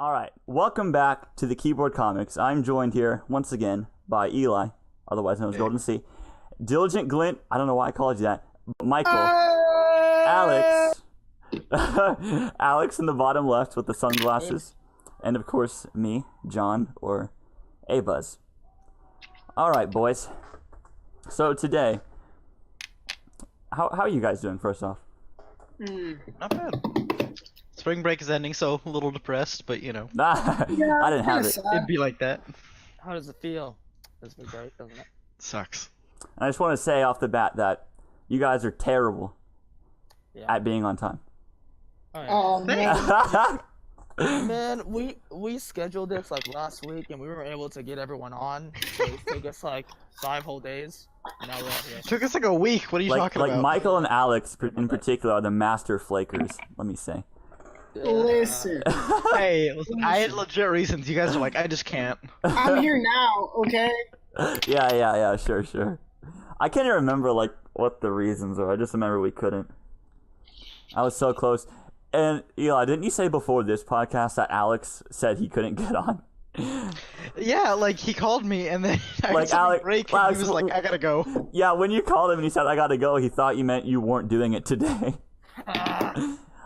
All right, welcome back to the Keyboard Comics. I'm joined here once again by Eli, otherwise known as Golden C, Diligent Glint. I don't know why I called you that. Michael, Alex, Alex in the bottom left with the sunglasses, and of course me, John, or A-Buzz. All right, boys. So today, how are you guys doing? First off, Not bad. Spring break is ending, so a little depressed, but you know. I didn't have it. It'd be like that. How does it feel? It's been great, doesn't it? Sucks. I just want to say off the bat that you guys are terrible at being on time. Oh, man. Man, we scheduled this like last week, and we were able to get everyone on. So it took us like 5 whole days. And now we're out here. It took us like a week. What are you talking Like about? Michael and Alex in particular are the master flakers, let me say. Listen, Hey, listen, I had legit reasons. You guys are like, I just can't. I'm here now, okay? Yeah, sure. I can't even remember like what the reasons are. I just remember we couldn't. I was so close. And Eli, didn't you say before this podcast that Alex said he couldn't get on? Yeah, like he called me and then I Like, took a Alex- break and Alex, he was like, I gotta go. Yeah, when you called him and he said I gotta go, he thought you meant you weren't doing it today.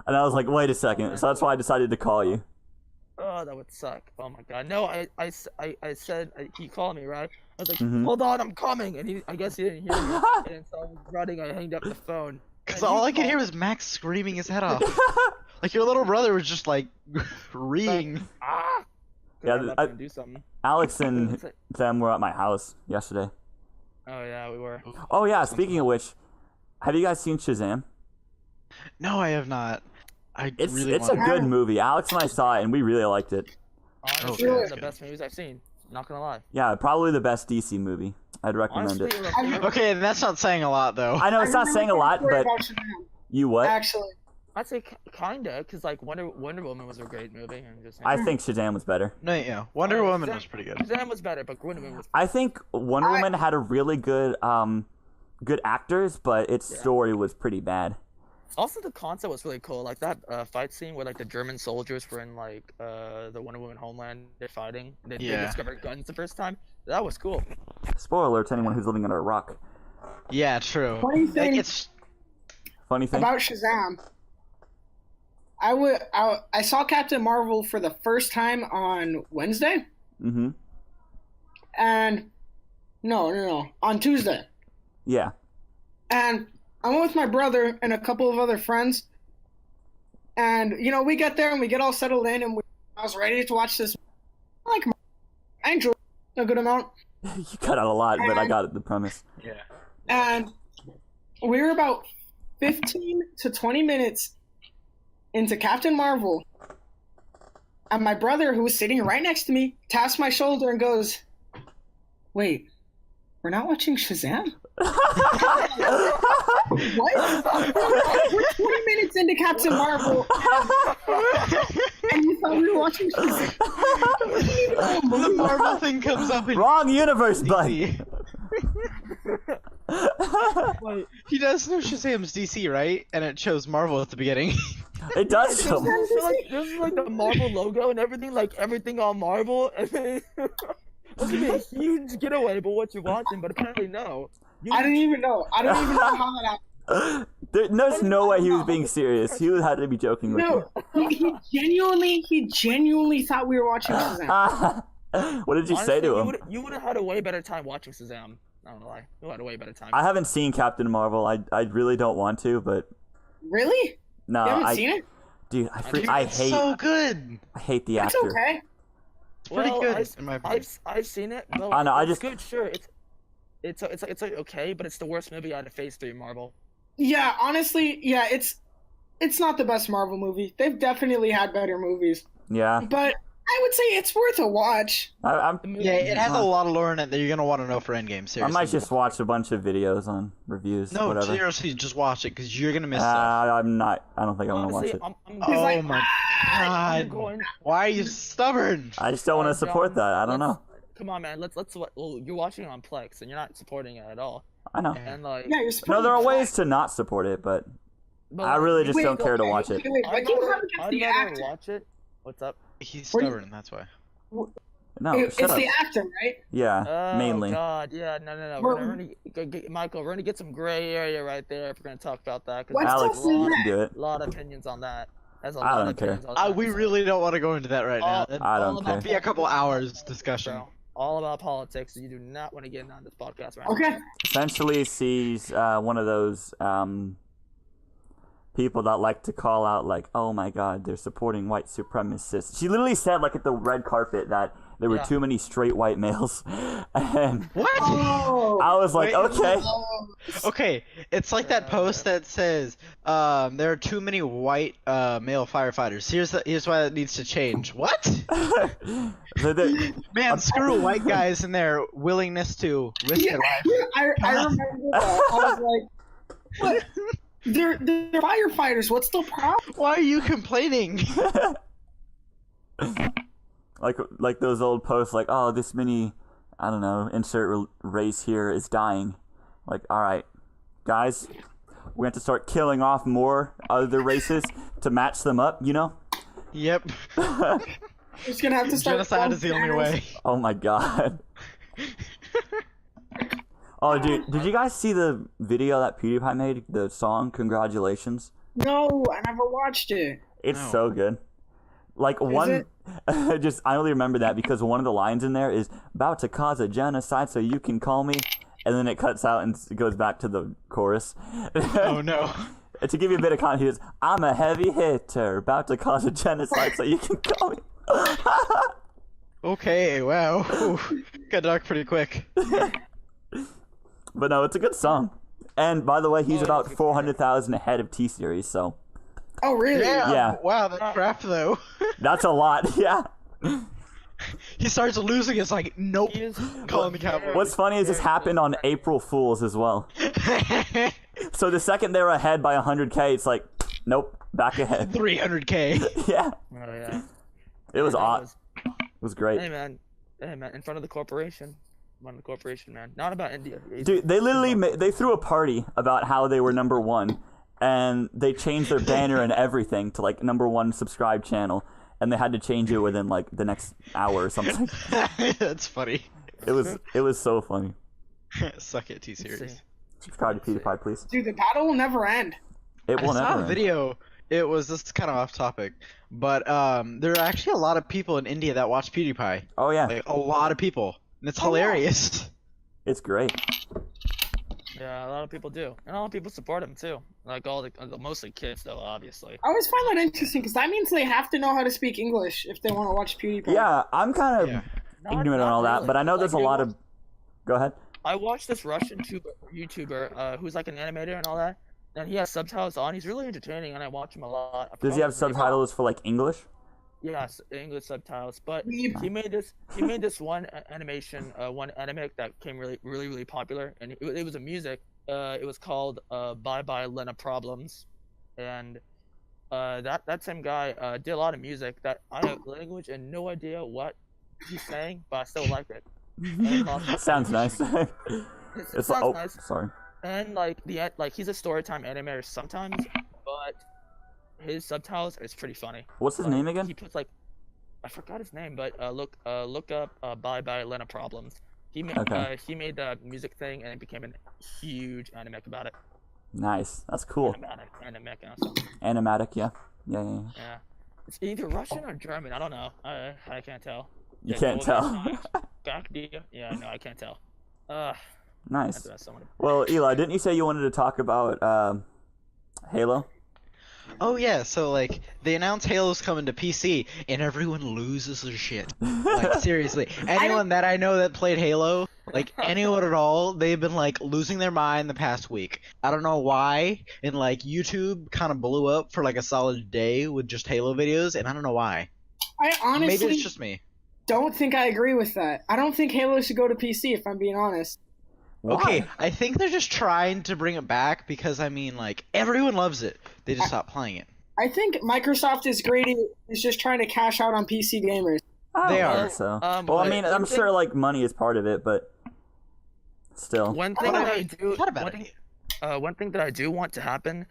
And I was like, wait a second. So that's why I decided to call you. Oh, that would suck. Oh my god. No, I said he called me, right? I was like, Mhm. hold on, I'm coming, and I guess he didn't hear me. And so I was running. I hanged up the phone. Because And all he I could hear called- was Max screaming his head off. Like your little brother was just like reeing. Ah. Yeah, I was about to do something. Alex and them were at my house yesterday. Oh yeah, we were. Oh yeah, speaking of which, have you guys seen Shazam? No, I have not. It's really a want to. good movie. Alex and I saw it and we really liked it. Honestly, Okay, one of that's the good. best movies I've seen. Not gonna lie. Yeah, probably the best DC movie. I'd recommend Honestly, it. it was my favorite. Okay, that's not saying a lot though. I know it's not saying a lot, but you what? Actually, I'd say kinda, cause like Wonder Woman was a great movie. I'm just saying. I think Shazam was better. No, yeah. Wonder Oh, Woman Shazam- was pretty good. Shazam was better, but Wonder Woman was. I think Wonder Woman had a really good actors, but its story was pretty bad. Also, the concept was really cool. Like that fight scene where like the German soldiers were in like the Wonder Woman homeland, they're fighting. And they Yeah. discovered guns the first time. That was cool. Spoiler alert to anyone who's living under a rock. Yeah, true. Funny Like, thing it's Funny thing. about Shazam, I saw Captain Marvel for the first time on Wednesday, Mm-hmm. and no, on Tuesday, Yeah. and I went with my brother and a couple of other friends, and we get there and we get all settled in, and I was ready to watch this. I enjoyed it a good amount. You cut out a lot, but I got the premise. yeah. And we were about 15 to 20 minutes into Captain Marvel. And my brother, who was sitting right next to me, taps my shoulder and goes, "Wait, we're not watching Shazam?" What? We're 20 minutes into Captain Marvel, and you thought we were watching Shazam? The Marvel thing comes up in Wrong universe, bud. DC. He does know Shazam's DC, right? And it shows Marvel at the beginning. It does I show. feel like this is like the Marvel logo and everything, like everything on Marvel. And then it was gonna be a huge getaway, but what you're watching, but apparently no. I don't even know. I don't even know how that happened. There's no way he was being serious. He had to be joking with No, he genuinely thought we were watching Shazam. you. What did you say to him? You would have had a way better time watching Shazam. I don't know why. You had a way better time. I haven't seen Captain Marvel. I really don't want to, but Really? no, You haven't seen it? dude, Dude, I it's hate so good. I hate the It's actor. okay. It's pretty Well, good in my opinion. I've seen it. Well, I know, I it's just- good. Sure, it's okay, but it's the worst movie out of Phase 3 Marvel. Yeah, honestly, yeah, it's not the best Marvel movie. They've definitely had better movies, Yeah, but I would say it's worth a watch. I'm. The movie, Yeah, it has a lot of lore in it that you're gonna want to know for Endgame. Seriously. I might just watch a bunch of videos on reviews. No, whatever. seriously, just watch it because you're gonna miss stuff. I'm not. I don't think I'm gonna watch honestly, it. I'm Oh like, my I'm god! going. Why are you stubborn? I just don't want to support that. I don't know. Come on, man. Let's. Well, you're watching it on Plex, and you're not supporting it at all. I know. And like, Yeah, you're No, supposed there are ways to not support it, but but, I really just Wait, don't care to okay, watch it. Wait, I'd what do you rather, have against I'd the rather actor? watch it. What's up? He's What do you- stubborn. That's why. No, It's shut up. the actor, right? Yeah, Oh mainly. God, yeah, no. Well- Michael, we're gonna get some gray area right there if we're gonna talk about that. 'Cause Let's there's Alex, talk a you lot, can do it. lot of opinions on that. There's a I lot don't of care. opinions on that. We so- really don't want to go into that right now. That'd I don't all care. about be a couple politics, hours discussion. bro. All about politics. You do not want to get on this podcast right Okay. Essentially, she's one of those people that like to call out, like, oh my god, they're supporting white supremacists. She literally said, like, at the red carpet that there were Yeah. too many straight white males. And What? Oh. I was like, Wait. okay. Okay, it's like that post that says, there are too many white male firefighters. Here's why that needs to change. What? So the- Man, screw white guys and their willingness to risk Yeah, their life. I remember that. I was like, what? They're firefighters. What's the problem? Why are you complaining? like those old posts, like, oh, this many, I don't know, insert race here is dying. Like, all right, guys, we have to start killing off more other races to match them up, you know? Yep. Just gonna have to start. Genocide is the only way. Oh my god. Oh, dude, did you guys see the video that PewDiePie made? The song, Congratulations? No, I never watched it. It's No. so good. Like, one, just, I only remember that because one of the lines in there is, about to cause a genocide so you can call me, and then it cuts out and goes back to the chorus. Oh no. To give you a bit of context, I'm a heavy hitter, about to cause a genocide so you can call me. Okay, wow. Ooh, got dark pretty quick. But no, it's a good song. And by the way, he's Oh, about it's a good 400,000 ahead of T-Series, so Oh, really? Yeah. Wow, that crap though. that's a lot, yeah. He starts losing. It's like, nope. He is Calling the Cowboys. What's funny is this happened on April Fools as well. So the second they're ahead by 100K, it's like, nope, back ahead. 300K. Yeah, Oh yeah. it was That odd. It was great. Hey man, in front of the corporation. In front of the corporation, man. Not about India. Dude, they literally they threw a party about how they were number one, and they changed their banner and everything to like number one subscribed channel, and they had to change it within like the next hour or something. That's funny. It was so funny. Suck it, T-Series. Subscribe to PewDiePie, please. Dude, the battle will never end. It I will saw never a end. video. It was, this is kind of off topic, but there are actually a lot of people in India that watch PewDiePie. Oh yeah, Like, a lot of people. And it's Oh, wow. hilarious. it's great. Yeah, a lot of people do, and a lot of people support him too. Like all the mostly kids though, obviously. I always find that interesting because that means they have to know how to speak English if they want to watch PewDiePie. Yeah, I'm kind of Yeah. ignorant on all that, really. but I know there's a Like, lot of. Go ahead. I watched this Russian YouTuber who's like an animator and all that, and he has subtitles on. He's really entertaining, and I watch him a lot. I Does he forgot have his name. subtitles for like English? Yes, English subtitles. But Weeb. he made this one animation, one anime that came really popular, and it was a music. It was called Bye Bye Lena Problems, and that same guy did a lot of music that I have language and no idea what he's saying, but I still like it. Sounds nice. It It's sounds like, oh, nice. sorry. And like he's a storytime animator sometimes, but his subtitles is pretty funny. What's his Like, name again? He puts like, I forgot his name, but look up Bye Bye Lena Problems. He made Okay. he made the music thing and it became a huge anime about it. Nice. That's cool. Anime awesome. Animatic, yeah. Yeah. Yeah, it's either Russian or German. I don't know. I can't tell. You Yeah, can't well, tell. Back to you. Yeah, no, I can't tell. Nice. That's what someone. Well, Eli, didn't you say you wanted to talk about Halo? Oh yeah, so like they announced Halo's coming to PC and everyone loses their shit. Like seriously, anyone that I know that played Halo, like anyone at all, they've been like losing their mind the past week. I don't know why. And like YouTube kind of blew up for like a solid day with just Halo videos, and I don't know why. I honestly Maybe it's just me. don't think I agree with that. I don't think Halo should go to PC if I'm being honest. Why? Okay, I think they're just trying to bring it back because I mean like everyone loves it. They just stopped playing it. I think Microsoft is just trying to cash out on PC gamers. I They don't are. think so. Um, Well, I but mean, one I'm thing- sure like money is part of it, but still. One thing Well, that I do. Not a bad one idea. thing- one thing that I do want to happen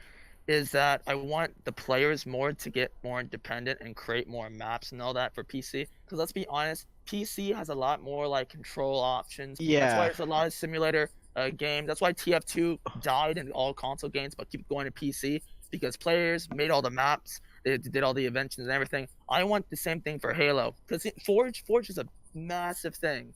is that I want the players more to get more independent and create more maps and all that for PC. Because let's be honest, PC has a lot more like control options. That's why Yeah. there's a lot of simulator games. That's why TF2 died in all console games, but keep going to PC because players made all the maps, they did all the inventions and everything. I want the same thing for Halo because Forge is a massive thing.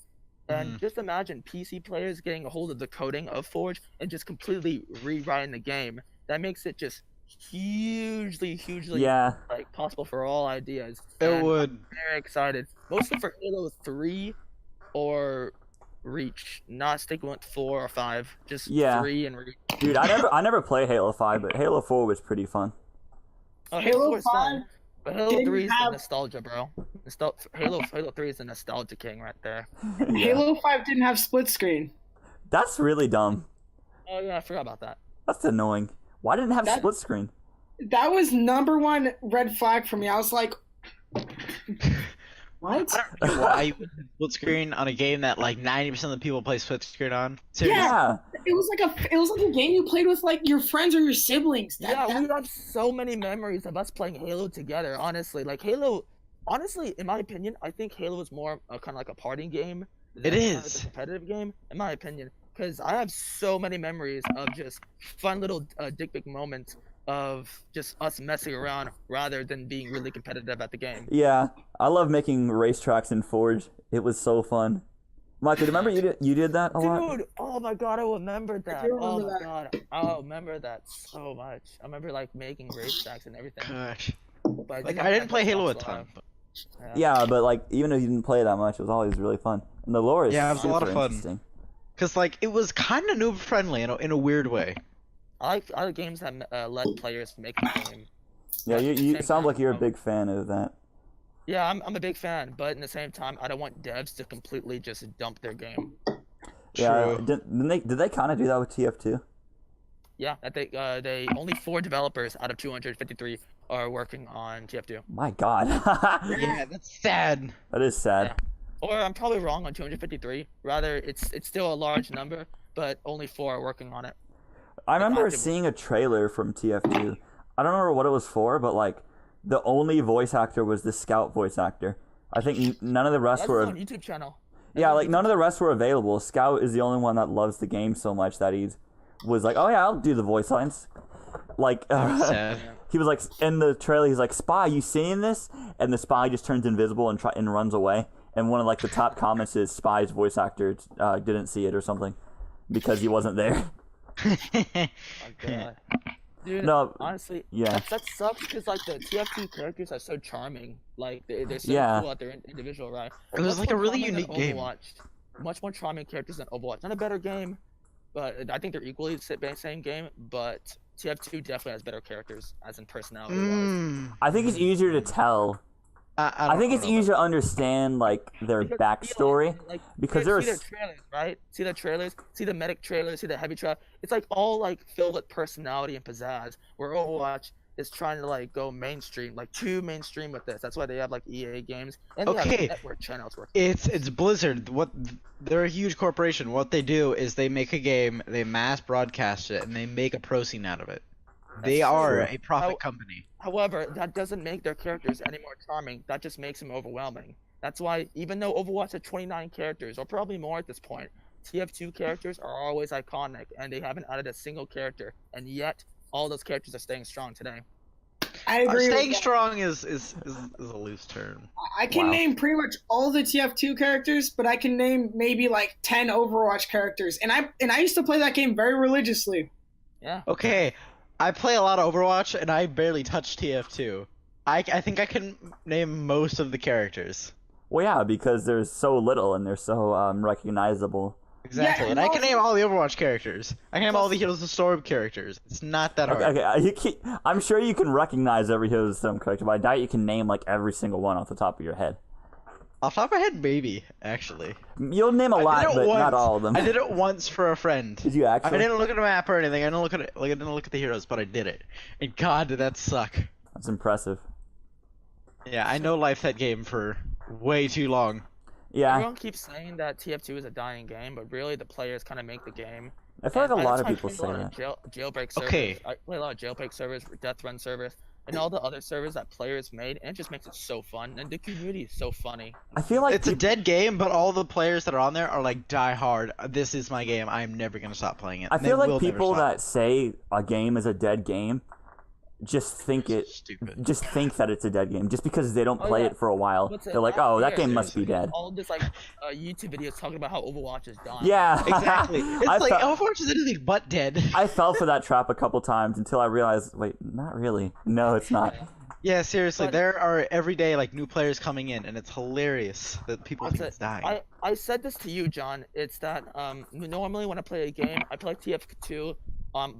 And just imagine PC players getting a hold of the coding of Forge and just completely rewriting the game. That makes it just hugely Yeah. like possible for all ideas. It And would. I'm very excited, mostly for Halo 3 or Reach. Not sticking with 4 or 5, just Yeah. 3 and Reach. Dude, I never played Halo 5, but Halo 4 was pretty fun. Oh, Halo 4 is fun, 5 but Halo didn't 3 is the have- nostalgia, bro. Halo 3 is the nostalgia king right there. Yeah. Halo 5 didn't have split screen. That's really dumb. Oh yeah, I forgot about that. That's annoying. Why didn't it have That- split screen? That was number 1 red flag for me. I was like, what? I don't know why you would split screen on a game that like 90% of the people play split screen on. Seriously. Yeah. It was like a game you played with like your friends or your siblings. Yeah, we have so many memories of us playing Halo together. Honestly, like Halo. Honestly, in my opinion, I think Halo is more kind of like a party game. It than kind of is. a competitive game, in my opinion, because I have so many memories of just fun little dick pic moments of just us messing around rather than being really competitive at the game. Yeah. I love making racetracks in Forge. It was so fun. Michael, remember you did that a lot? Dude, oh my god, I remembered that. do Oh remember my god, I remember that so much. I remember like making racetracks and everything. Gosh. But Like think I didn't play Xbox Halo a Live. ton. But... Yeah, but like even though you didn't play that much, it was always really fun. And the lore is Yeah, it was a lot of super fun. interesting. Cause like it was kind of noob friendly in a weird way. I like games that let players make the game. Yeah, But you at the you same sound time, like you're a I'm- big fan of that. Yeah, I'm a big fan, but in the same time, I don't want devs to completely just dump their game. Yeah, True. did they kind of do that with TF2? Yeah, that they only 4 developers out of 253 are working on TF2. My God, Yeah, that's sad. that is sad. Or I'm probably wrong on 253. Rather, it's still a large number, but only 4 are working on it. I remember active- seeing a trailer from TF2. I don't remember what it was for, but like the only voice actor was the Scout voice actor. I think none of the rest That's were. on YouTube channel. That's Yeah, on like YouTube none of the rest were available. Scout is the only one that loves the game so much that he was like, "Oh yeah, I'll do the voice lines." Like Sad. he was like in the trailer, he's like, "Spy, you seeing this?" And the spy just turns invisible and runs away. And one of like the top comments is Spy's voice actor didn't see it or something because he wasn't there. Oh my god. Dude, No, honestly, yeah. that sucks because like the TF2 characters are so charming. Like they're so Yeah. cool at their individual, right? It was Much like a more really charming than unique game. Overwatch. Much more charming characters than Overwatch. Not a better game, but I think they're equally the same game. But TF2 definitely has better characters, as in personality wise. Mm. I think it's easier to tell. I think it's easier to understand like their backstory. Like, because see there's- their trailers, right? See the trailers, see the medic trailers, see the heavy trailer. It's like all like filled with personality and pizzazz. Where Overwatch is trying to like go mainstream, like too mainstream with this. That's why they have like EA games and they Okay. have network channels working. It's Blizzard. They're a huge corporation. What they do is they make a game, they mass broadcast it, and they make a pro scene out of it. They That's are true. a profit How- company. However, that doesn't make their characters any more charming. That just makes them overwhelming. That's why even though Overwatch had 29 characters, or probably more at this point, TF2 characters are always iconic, and they haven't added a single character, and yet all those characters are staying strong today. I agree. with Staying that. strong is a loose term. I can Wow. name pretty much all the TF2 characters, but I can name maybe like 10 Overwatch characters, and I used to play that game very religiously. Yeah. Okay, I play a lot of Overwatch, and I barely touch TF2. I think I can name most of the characters. Well, yeah, because there's so little and they're so recognizable. Exactly, Yeah, and I can also- name all the Overwatch characters. I can name all the Heroes of the Storm characters. It's not that hard. Okay, I'm sure you can recognize every Heroes of the Storm character, but I doubt you can name like every single one off the top of your head. Off the top of my head, maybe, actually. You'll name a I lot, did it but once. not all of them. I did it once for a friend. Did you I actually? didn't look at a map or anything. I didn't look at it. Like I didn't look at the heroes, but I did it. And God, did that suck. That's impressive. Yeah, I know life that game for way too long. Yeah, Everyone keeps saying that TF2 is a dying game, but really the players kind of make the game. I feel like a And lot that's of why I people play say a lot that. of jailbreak servers. Okay. I play a lot of jailbreak servers, Death Run servers, and all the other servers that players made, and it just makes it so fun. And the community is so funny. I feel like It's a dead game, but all the players that are on there are like die hard. This is my game. I'm never gonna stop playing it. I And they feel will like never people stop. that say a game is a dead game just think Stupid. just think that it's a dead game just because they don't Oh, play yeah. it for a while. What's it, They're like, last oh, that year, game must be there's dead. All this like YouTube videos talking about how Overwatch is dying. Yeah, Exactly. It's I like fe- Overwatch is anything but dead. I fell for that trap a couple times until I realized, wait, not really. No, it's not. Yeah, seriously, But- there are every day like new players coming in, and it's hilarious that people That's think it. it's dying. I said this to you, John. It's that normally when I play a game, I play TF2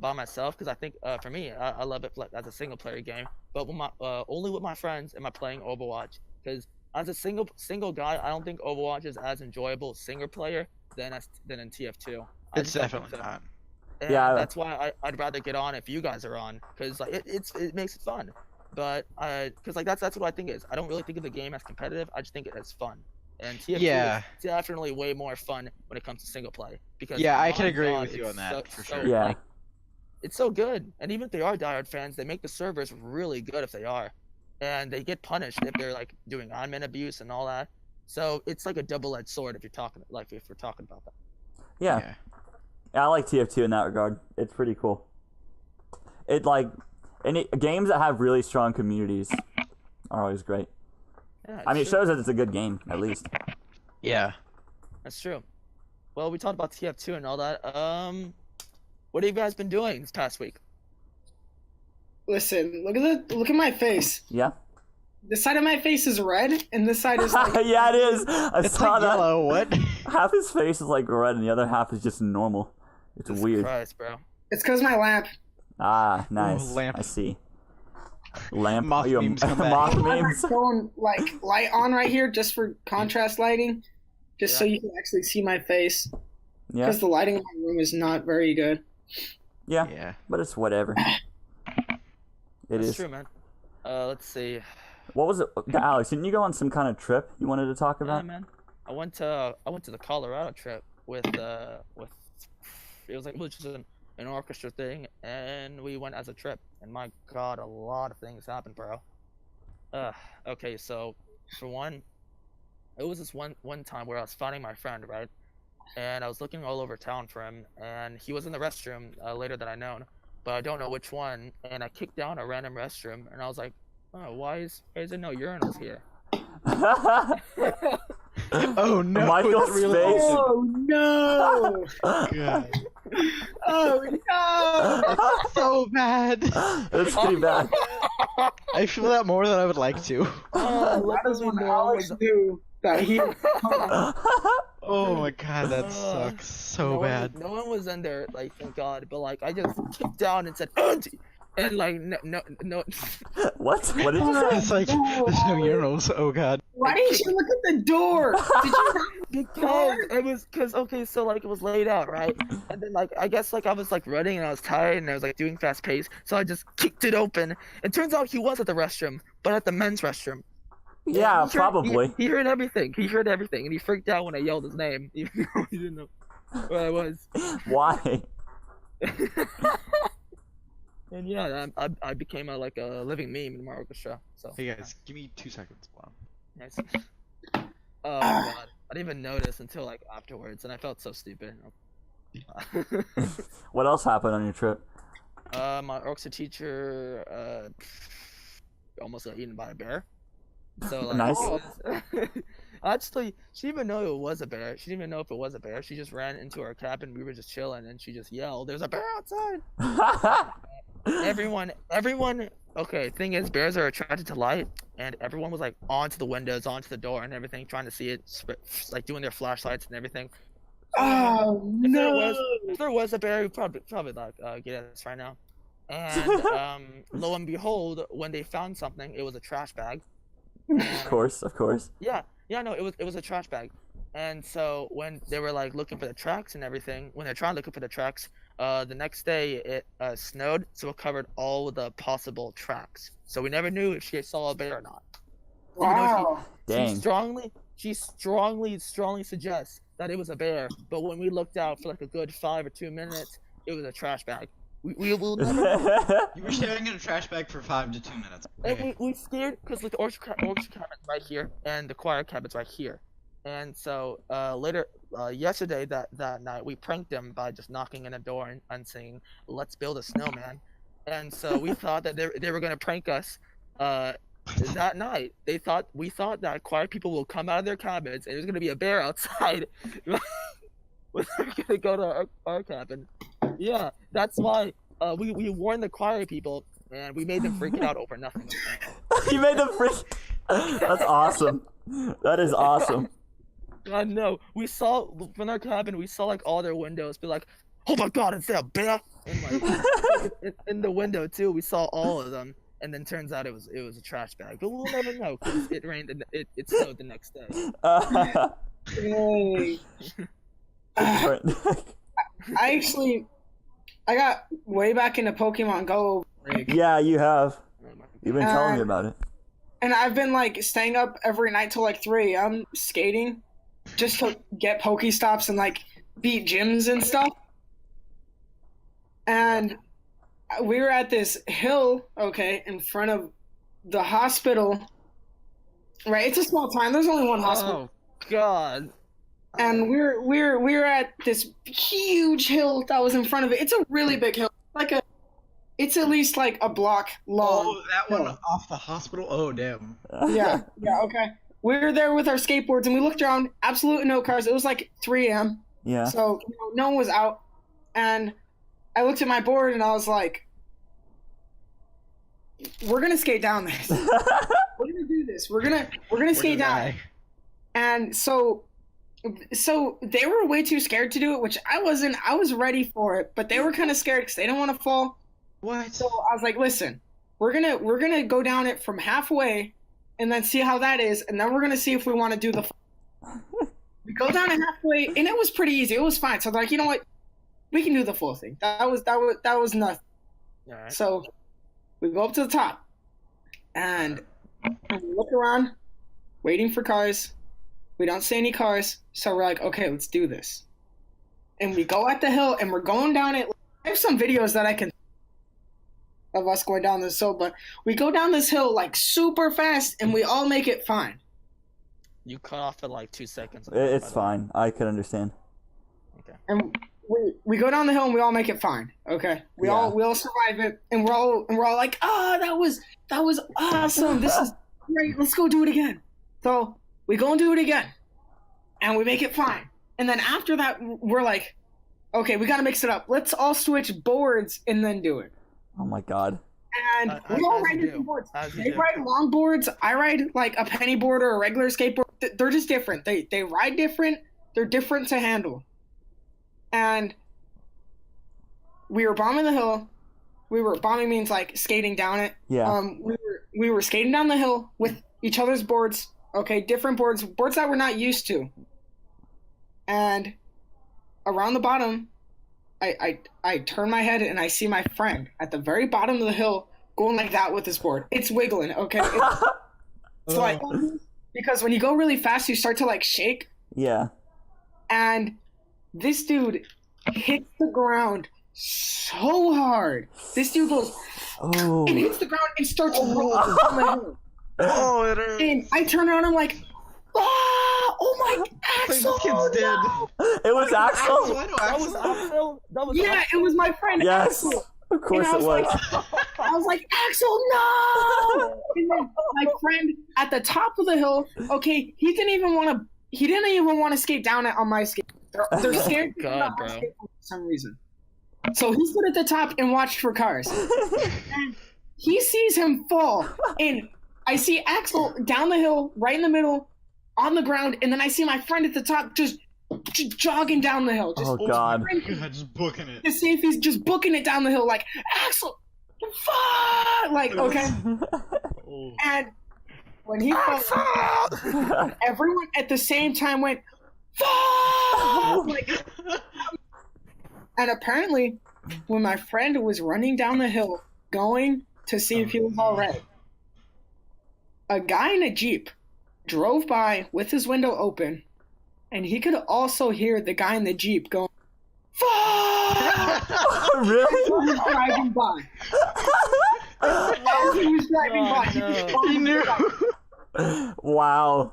by myself because I think for me I love it as a single player game. But with my only with my friends am I playing Overwatch because as a single guy, I don't think Overwatch is as enjoyable single player than in TF2. I It's just don't think definitely so. not. And Yeah. that's why I'd rather get on if you guys are on because like it makes it fun. But because like that's what I think is. I don't really think of the game as competitive. I just think it as fun. And TF2 Yeah. is definitely way more fun when it comes to single play. Because Yeah, I can my agree God, with you it's on that, for so, sure. Yeah. like, it's so good. And even if they are diehard fans, they make the servers really good if they are. And they get punished if they're like doing admin abuse and all that. So it's like a double-edged sword if we're talking about that. Yeah. I like TF2 in that regard. It's pretty cool. It like games that have really strong communities are always great. Yeah, I mean, it it's true. shows that it's a good game at least. Yeah. That's true. Well, we talked about TF2 and all that. What have you guys been doing this past week? Listen, look at my face. Yeah. This side of my face is red, and this side is like Yeah, it is. I It's saw like that. yellow. What? Half his face is like red, and the other half is just normal. It's Jesus weird. Christ, bro. it's because my lamp. Ah, nice. lamp. I see. Lamp. Moth you memes come back. moth I have my memes. phone like light on right here just for contrast lighting, just so Yeah. you can actually see my face. Yeah. Because the lighting in my room is not very good. Yeah. Yeah. But it's whatever. It That's is. true, man. Let's see. What was it, Alex? Didn't you go on some kind of trip you wanted to talk Yeah, about? man. I went to the Colorado trip with it was just an orchestra thing, and we went as a trip. And my God, a lot of things happened, bro. Okay, so for one, it was this one time where I was finding my friend, right? And I was looking all over town for him, and he was in the restroom later than I known, but I don't know which one. And I kicked down a random restroom, and I was like, "Oh, why is there no urinals here?" Oh no! Michael's it's really face. Oh no! God. Oh no! It's so bad. It's pretty bad. I feel that more than I would like to. That is when Alex knew that he. Oh my god, that sucks so bad. No one was in there, like, thank God. But like, I just kicked down and said, "Auntie," and like, no. What? What did you say? It's like there's no urinals. Oh god. Why didn't you look at the door? Did you? Because okay, so like it was laid out, right? And then like I guess like I was like running and I was tired and I was like doing fast pace, so I just kicked it open. It turns out he was at the restroom, but at the men's restroom. Yeah, He heard- probably. He heard everything. He heard everything, and he freaked out when I yelled his name, even though he didn't know where I was. Why? And yeah, I became a living meme in my orchestra. So Hey guys, give me 2 seconds. Wow. nice. Oh my God, I didn't even notice until like afterwards, and I felt so stupid. What else happened on your trip? My orchestra teacher almost got eaten by a bear. So like, Nice. it was- actually, she didn't even know it was a bear. She didn't even know if it was a bear. She just ran into our cabin. We were just chilling, and she just yelled, "There's a bear outside!" Everyone. Okay, thing is, bears are attracted to light, and everyone was like onto the windows, onto the door, and everything, trying to see it, like doing their flashlights and everything. Oh no! If there was a bear, we'd probably like get us right now. And lo and behold, when they found something, it was a trash bag. Of course, of course. Yeah, no, it was a trash bag. And so when they were like looking for the tracks and everything, when they're trying to look for the tracks, the next day it snowed, so it covered all the possible tracks. So we never knew if she saw a bear or not. Even though Wow! Dang. she strongly suggests that it was a bear, but when we looked out for like a good 5 or 2 minutes, it was a trash bag. We will never know. You were staring at a trash bag for 5 to 2 minutes. And we scared because like the orchard cabin's right here and the choir cabin's right here, and so later yesterday that night we pranked them by just knocking on the door and saying, "Let's build a snowman," and so we thought that they were gonna prank us. That night we thought that choir people will come out of their cabins and there's gonna be a bear outside. We're gonna go to our cabin. Yeah, that's why we warned the choir people and we made them freak out over nothing. You made them freak. That's awesome. That is awesome. God no, we saw from our cabin. We saw like all their windows be like, "Oh my God, is that a bear?" And like in the window too, we saw all of them. And then turns out it was a trash bag. But we'll never know because it rained and it snowed the next day. Yay. I got way back into Pokemon Go. Yeah, you have. You've been telling me about it. And I've been like staying up every night till like 3 a.m. skating just to get Pokestops and like beat gyms and stuff. And we were at this hill, okay, in front of the hospital. Right, it's a small town. There's only one hospital. Oh God. And we're at this huge hill that was in front of it. It's a really big hill. It's at least like a block long. Oh, that one off the hospital? Oh, damn. Yeah, okay. We were there with our skateboards and we looked around, absolutely no cars. It was like 3 a.m. Yeah. So no one was out. And I looked at my board and I was like, we're gonna skate down this. We're gonna do this. We're gonna skate down. And so they were way too scared to do it, which I wasn't. I was ready for it, but they were kind of scared because they didn't want to fall. What? So I was like, listen, we're gonna go down it from halfway, and then see how that is, and then we're gonna see if we want to do the. We go down it halfway, and it was pretty easy. It was fine. So like, you know what, we can do the full thing. That was nothing. All right. So we go up to the top, and we look around, waiting for cars. We don't see any cars, so we're like, okay, let's do this. And we go at the hill, and we're going down it. I have some videos that I can of us going down this hill, but we go down this hill like super fast, and we all make it fine. You cut off at like 2 seconds. It's fine. I could understand. Okay. And we go down the hill, and we all make it fine. Okay, we all survive it, and we're all like, that was awesome. This is great. Let's go do it again. So we go and do it again, and we make it fine. And then after that, we're like, okay, we got to mix it up. Let's all switch boards and then do it. Oh my God. And we all ride different boards. They ride long boards. I ride like a penny board or a regular skateboard. They're just different. They ride different. They're different to handle. And we were bombing the hill. Bombing means like skating down it. Yeah. We were skating down the hill with each other's boards. Okay, different boards that we're not used to. And around the bottom, I turn my head and I see my friend at the very bottom of the hill going like that with his board. It's wiggling, okay? It's like, because when you go really fast, you start to like shake. Yeah. And this dude hits the ground so hard. This dude goes and hits the ground and starts rolling down the hill. Oh, it hurts. And I turn around, I'm like, oh my, Axel! This kid's dead. It was Axel? That was Axel? Yeah, it was my friend Yes. Axel. Of course it was. Like, I was like, Axel, no! And then my friend at the top of the hill, okay, he didn't even want to skate down it on my skate. They're scared to God, on my bro. skateboard for some reason. So he stood at the top and watched for cars. And he sees him fall, and I see Axel down the hill, right in the middle, on the ground, and then I see my friend at the top just jogging down the hill. Oh, God. Just booking it. To see if he's just booking it down the hill, like, Axel, fuck! Like, okay. And when he fell, everyone at the same time went, fuck! Like, and apparently, when my friend was running down the hill, going to see if he was all right, a guy in a Jeep drove by with his window open and he could also hear the guy in the Jeep going, "Fuck!" Really? As he was driving by. As he was driving by. Oh, He knew. Wow.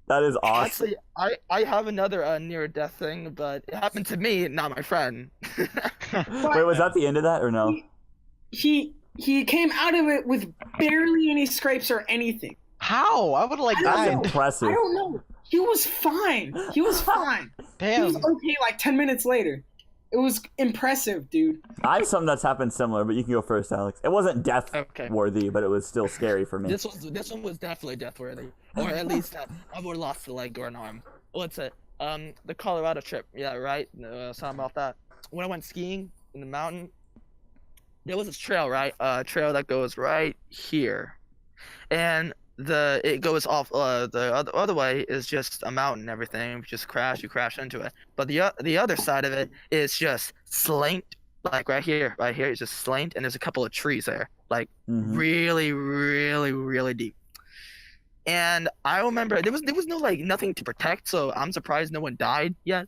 That is awesome. Actually, I have another near-death thing, but it happened to me, not my friend. Wait, was that the end of that or no? He came out of it with barely any scrapes or anything. How? I would have like I don't died. know. Impressive. I don't know. He was fine. He was fine. He was Damn. okay like 10 minutes later. It was impressive, dude. I have something that's happened similar, but you can go first, Alex. It wasn't death Okay. worthy, but it was still scary for me. This one was definitely death worthy, or at least I would have lost a leg or an arm. What's it? The Colorado trip. Yeah, right. Something about that. When I went skiing in the mountain, there was this trail, right? Trail that goes right here, and it goes off. The other way is just a mountain. And everything you crash into it. But the other side of it is just slant. Like right here is just slant, and there's a couple of trees there, like Mhm. really, really, really deep. And I remember there was no like nothing to protect, so I'm surprised no one died yet.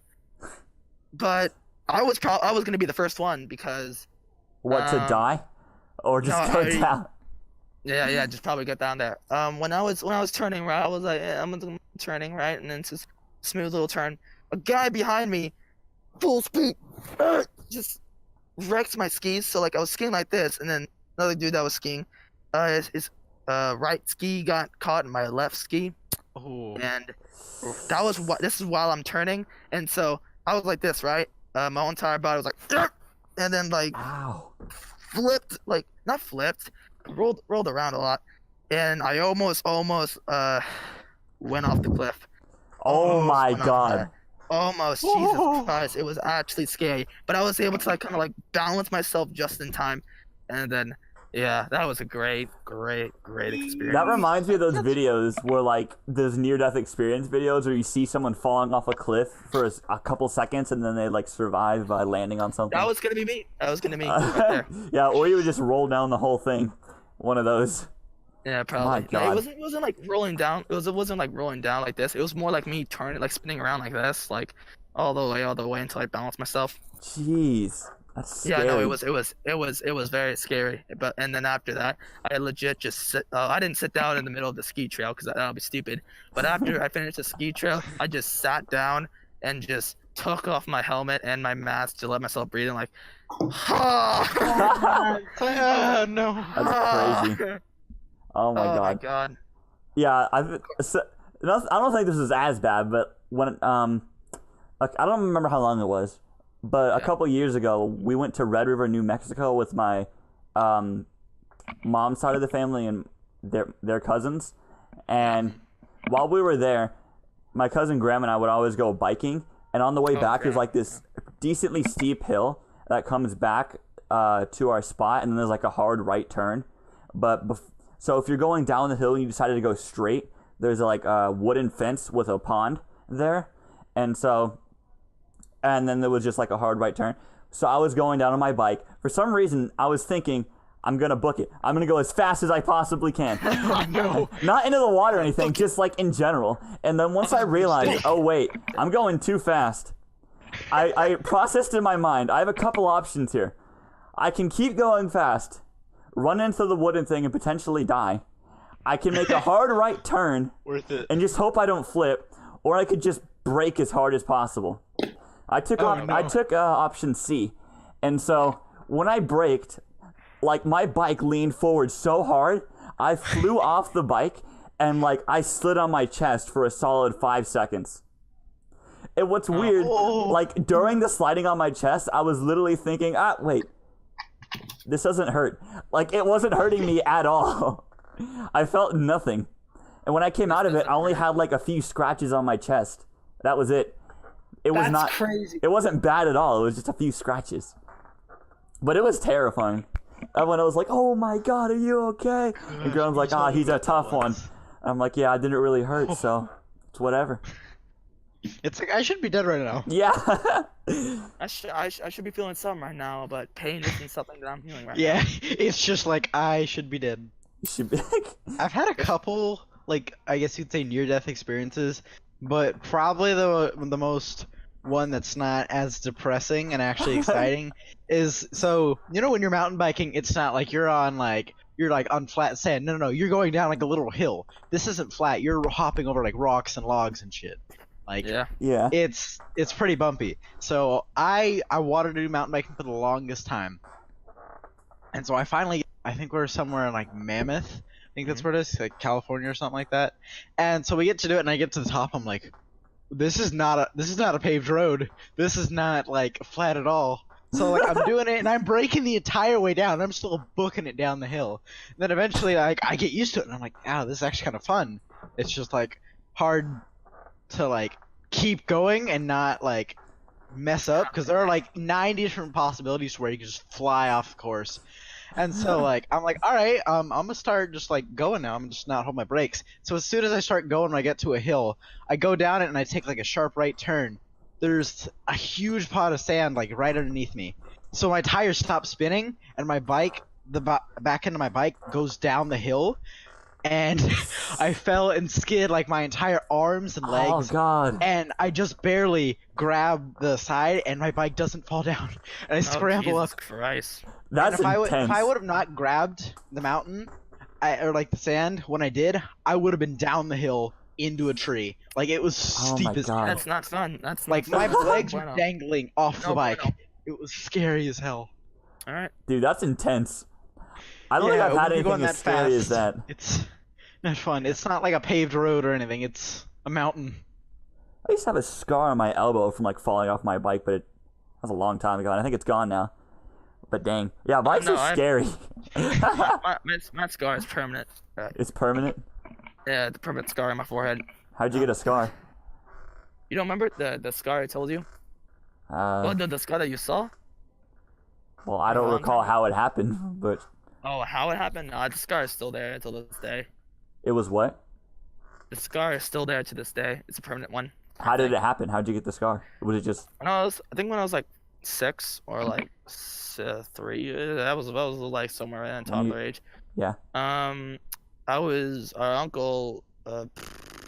But I was gonna be the first one because What, to die? Or just no, go I- down? yeah, just probably get down there. When I was turning right, I was like, I'm turning right, and then it's just smooth little turn. A guy behind me, full speed, just wrecked my skis. So like I was skiing like this, and then another dude that was skiing, his right ski got caught in my left ski, Oh. and this is while I'm turning, and so I was like this, right? My whole entire body was like, and then like Ow. flipped, like not flipped, rolled around a lot, and I almost went off the cliff. Oh Almost my went off god. there. Almost, Jesus Christ, it was actually scary, but I was able to like kind of like balance myself just in time, and then yeah, that was a great experience. That reminds me of those videos where, like, those near-death experience videos where you see someone falling off a cliff for a couple seconds and then they, like, survive by landing on something. That was gonna be me. Right there. Yeah, or you would just roll down the whole thing. One of those. Yeah, probably. My No, God. it wasn't like rolling down. It wasn't like rolling down like this. It was more like me turning, like spinning around like this, like all the way until I balanced myself. Jeez. That's scary. Yeah, no, it was very scary. But and then after that, I legit just I didn't sit down in the middle of the ski trail because that would be stupid. But after I finished the ski trail, I just sat down and just took off my helmet and my mask to let myself breathe. And like, No. That's crazy. Oh my oh my god. god. Yeah, I don't think this is as bad, but when like, I don't remember how long it was, but a couple years ago we went to Red River, New Mexico with my mom's side of the family and their cousins, and while we were there, my cousin Graham and I would always go biking, and on the way back there's like this decently steep hill that comes back to our spot, and then there's like a hard right turn, so if you're going down the hill and you decided to go straight, there's like a wooden fence with a pond there. And then there was just like a hard right turn. So I was going down on my bike. For some reason, I was thinking, I'm going to book it. I'm going to go as fast as I possibly can. No. Not into the water or anything, just like in general. And then once I realized, oh wait, I'm going too fast. I processed in my mind, I have a couple options here. I can keep going fast, run into the wooden thing and potentially die. I can make a hard right turn Worth it. and just hope I don't flip, or I could just brake as hard as possible. I took option C, and so when I braked, like my bike leaned forward so hard, I flew off the bike and like I slid on my chest for a solid 5 seconds. And what's weird, like during the sliding on my chest, I was literally thinking, wait, this doesn't hurt. Like it wasn't hurting me at all. I felt nothing. And when I came out of it, I only had like a few scratches on my chest. That was it. It was That's not crazy. It wasn't bad at all. It was just a few scratches. But it was terrifying. Everyone was like, "Oh my god, are you okay?" And Graham's like, he's a tough one. I'm like, "Yeah, it didn't really hurt, so it's whatever." It's like I should be dead right now. Yeah. I should be feeling something right now, but pain isn't something that I'm feeling right Yeah, it's just like I should be dead. You should be. I've had a couple, like I guess you'd say near-death experiences, but probably the most one that's not as depressing and actually exciting is so you know when you're mountain biking, it's not like you're like on flat sand. No, you're going down like a little hill. This isn't flat. You're hopping over like rocks and logs and shit. Like Yeah. Yeah. it's pretty bumpy. So I wanted to do mountain biking for the longest time, and so I think we're somewhere in like Mammoth. I think that's where it is, like California or something like that. And so we get to do it, and I get to the top. I'm like, this is not a paved road. This is not like flat at all. So like I'm doing it, and I'm braking the entire way down. And I'm still booking it down the hill. And then eventually, like I get used to it, and I'm like, wow, this is actually kind of fun. It's just like hard to like keep going and not like mess up because there are like 90 different possibilities where you can just fly off course. And so like I'm like, all right, I'm gonna start just like going now. I'm just not hold my brakes. So as soon as I start going, when I get to a hill, I go down it and I take like a sharp right turn. There's a huge pot of sand like right underneath me. So my tires stop spinning and my bike, back end of my bike goes down the hill, and I fell and skid like my entire arms and Oh legs. God. And I just barely grab the side, and my bike doesn't fall down. And I scramble Jesus up. Christ. That's And intense. if I would have not grabbed the mountain, or like the sand when I did, I would have been down the hill into a tree. Like it was Oh steep my as God. That's not fun. That's not like my fun. legs were Bueno. dangling off the No bike. bueno. It was scary as hell. All right. Dude, that's intense. I don't think I've when had you're anything going as scary as that. It's not fun. It's not like a paved road or anything. It's a mountain. I used to have a scar on my elbow from like falling off my bike, but it was a long time ago, and I think it's gone now. But dang, yeah, bikes No, are scary. My scar is permanent. It's permanent. Yeah, the permanent scar on my forehead. How'd you get a scar? You don't remember the scar I told you? Oh, the scar that you saw? Well, I don't long recall time how it happened, but Oh, how it happened? The scar is still there until this day. it was what? The scar is still there to this day. It's a permanent one. How did it happen? How'd you get the scar? Was it just? I think when I was like 6 or like 3. That was like somewhere in toddler age. Yeah. Our uncle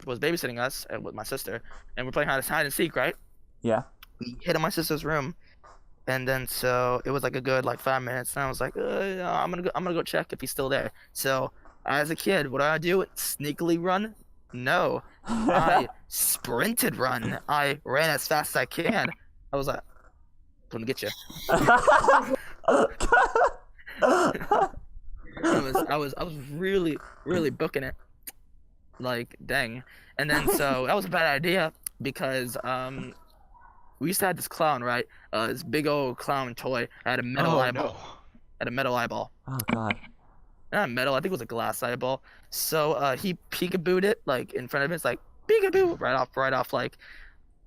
was babysitting us and with my sister, and we're playing hide and seek, right? Yeah. We hid in my sister's room, and then so it was like a good like 5 minutes, and I was like, I'm gonna go check if he's still there. So as a kid, what did I do? Sneakily run? No, I sprinted run. I ran as fast as I can. I was like, "Let me get you." I was really booking it, like dang. And then so that was a bad idea because we used to have this clown, right? This big old clown toy. I had a metal eyeball. Had a metal eyeball. Oh God. Not metal. I think it was a glass eyeball. So he peekabooed it like in front of me. It's like peekaboo right off like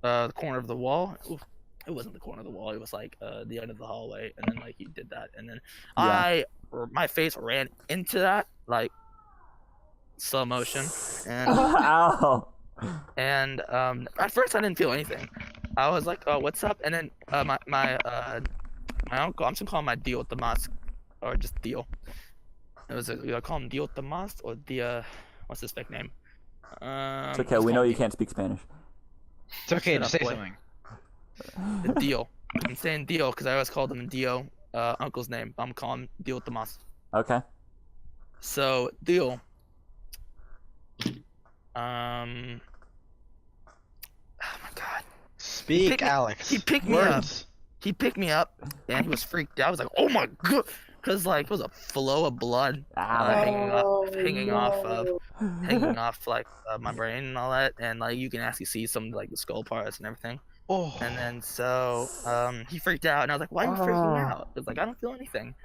the corner of the wall. Ooh, it wasn't the corner of the wall. It was like the end of the hallway. And then like he did that, and then Yeah. my face ran into that like slow motion, and Ow. at first I didn't feel anything. I was like, oh, what's up? And then my uncle, I'm just gonna call him my Dio Tomas, or just Dio. It was I call him Dio Tomas or Dia, what's his fake name? It's okay. We know you can't speak Spanish. It's okay to Shut say up, boy. something. Dio. I'm saying Dio because I always called him Dio, uncle's name. I'm calling him Dio Tomas. Okay. So Dio. Oh my God. Speak, picked me- Alex. he picked me up. Words. He picked me up and he was freaked out. I was like, oh my God. Because like it was a flow of blood Ow. hanging off like my brain and all that, and like you can actually see some like the skull parts and everything. Oh. And then so he freaked out, and I was like, why are you freaking out? It was like, I don't feel anything.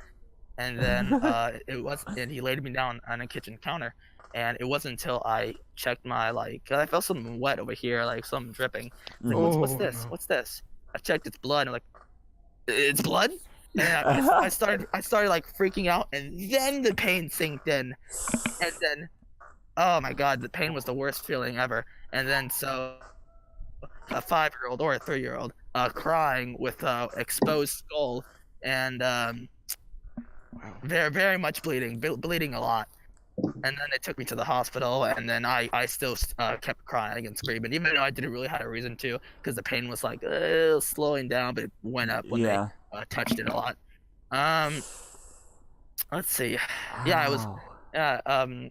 And then and he laid me down on a kitchen counter, and it wasn't until I checked my like, 'cause I felt something wet over here, like something dripping. I was like, what's this? no. What's this? I checked its blood, and I'm like, it's blood. And I started like freaking out, and then the pain sinked in, and then, oh my God, the pain was the worst feeling ever. And then so, a 5-year-old or a 3-year-old, crying with exposed skull, and very much bleeding a lot. and then they took me to the hospital, and then I still kept crying and screaming, even though I didn't really have a reason to, because the pain was like slowing down, but it went up when Yeah. they touched it a lot. Let's see. Yeah, it was. Wow.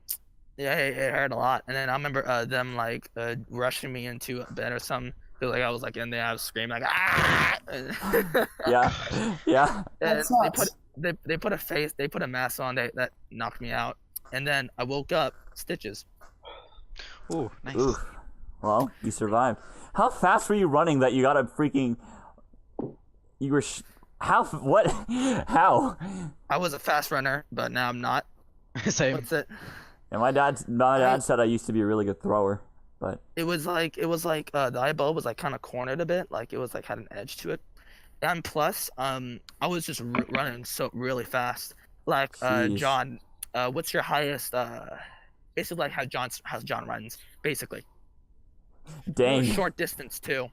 Yeah, it hurt a lot. And then I remember them like rushing me into a bed or something. Cause like I was like in there, I was screaming like ah. Yeah. Yeah. And That they sucks. put a mask on that knocked me out. And then I woke up, stitches. Ooh, nice. Oof. Well, you survived. How fast were you running that you got a freaking? You were. What? How? I was a fast runner, but now I'm not. Same. What's it? And my dad said I used to be a really good thrower, but It was like the eyeball was like kind of cornered a bit, like it was like had an edge to it. And plus, I was just running so really fast. Like Jeez. John, what's your highest? Basically like how John runs, basically. dang. Short distance too.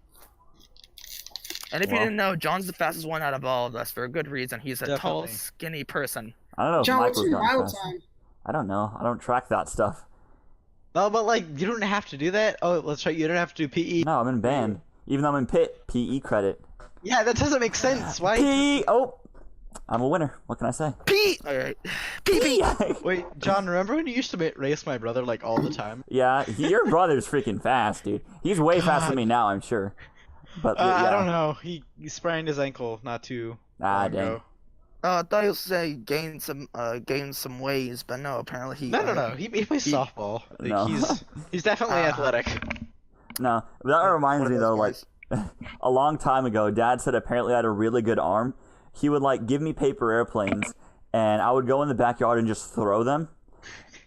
And if you Well. didn't know, John's the fastest one out of all of us for a good reason. He's a tall, Definitely. skinny person. I don't know if John, what's Michael's your going mile fast. time? I don't know. I don't track that stuff. No, but like you don't have to do that. Oh, let's right. You don't have to do PE. No, I'm in band. Even though I'm in pit, PE credit. Yeah, that doesn't make sense. Why? PE. Oh, I'm a winner. What can I say? Pete. All right. Pete. Wait, John, remember when you used to race my brother like all the time? Yeah, your brother's freaking fast, dude. He's way faster than me now, I'm sure. But yeah. I don't know. He sprained his ankle not too long Dang. ago. I thought you say gain some ways, but no, apparently he. No. He plays softball. Like, No. he's definitely athletic. No, that reminds me of though, those like a long time ago, Dad said apparently I had a really good arm. He would like give me paper airplanes, and I would go in the backyard and just throw them.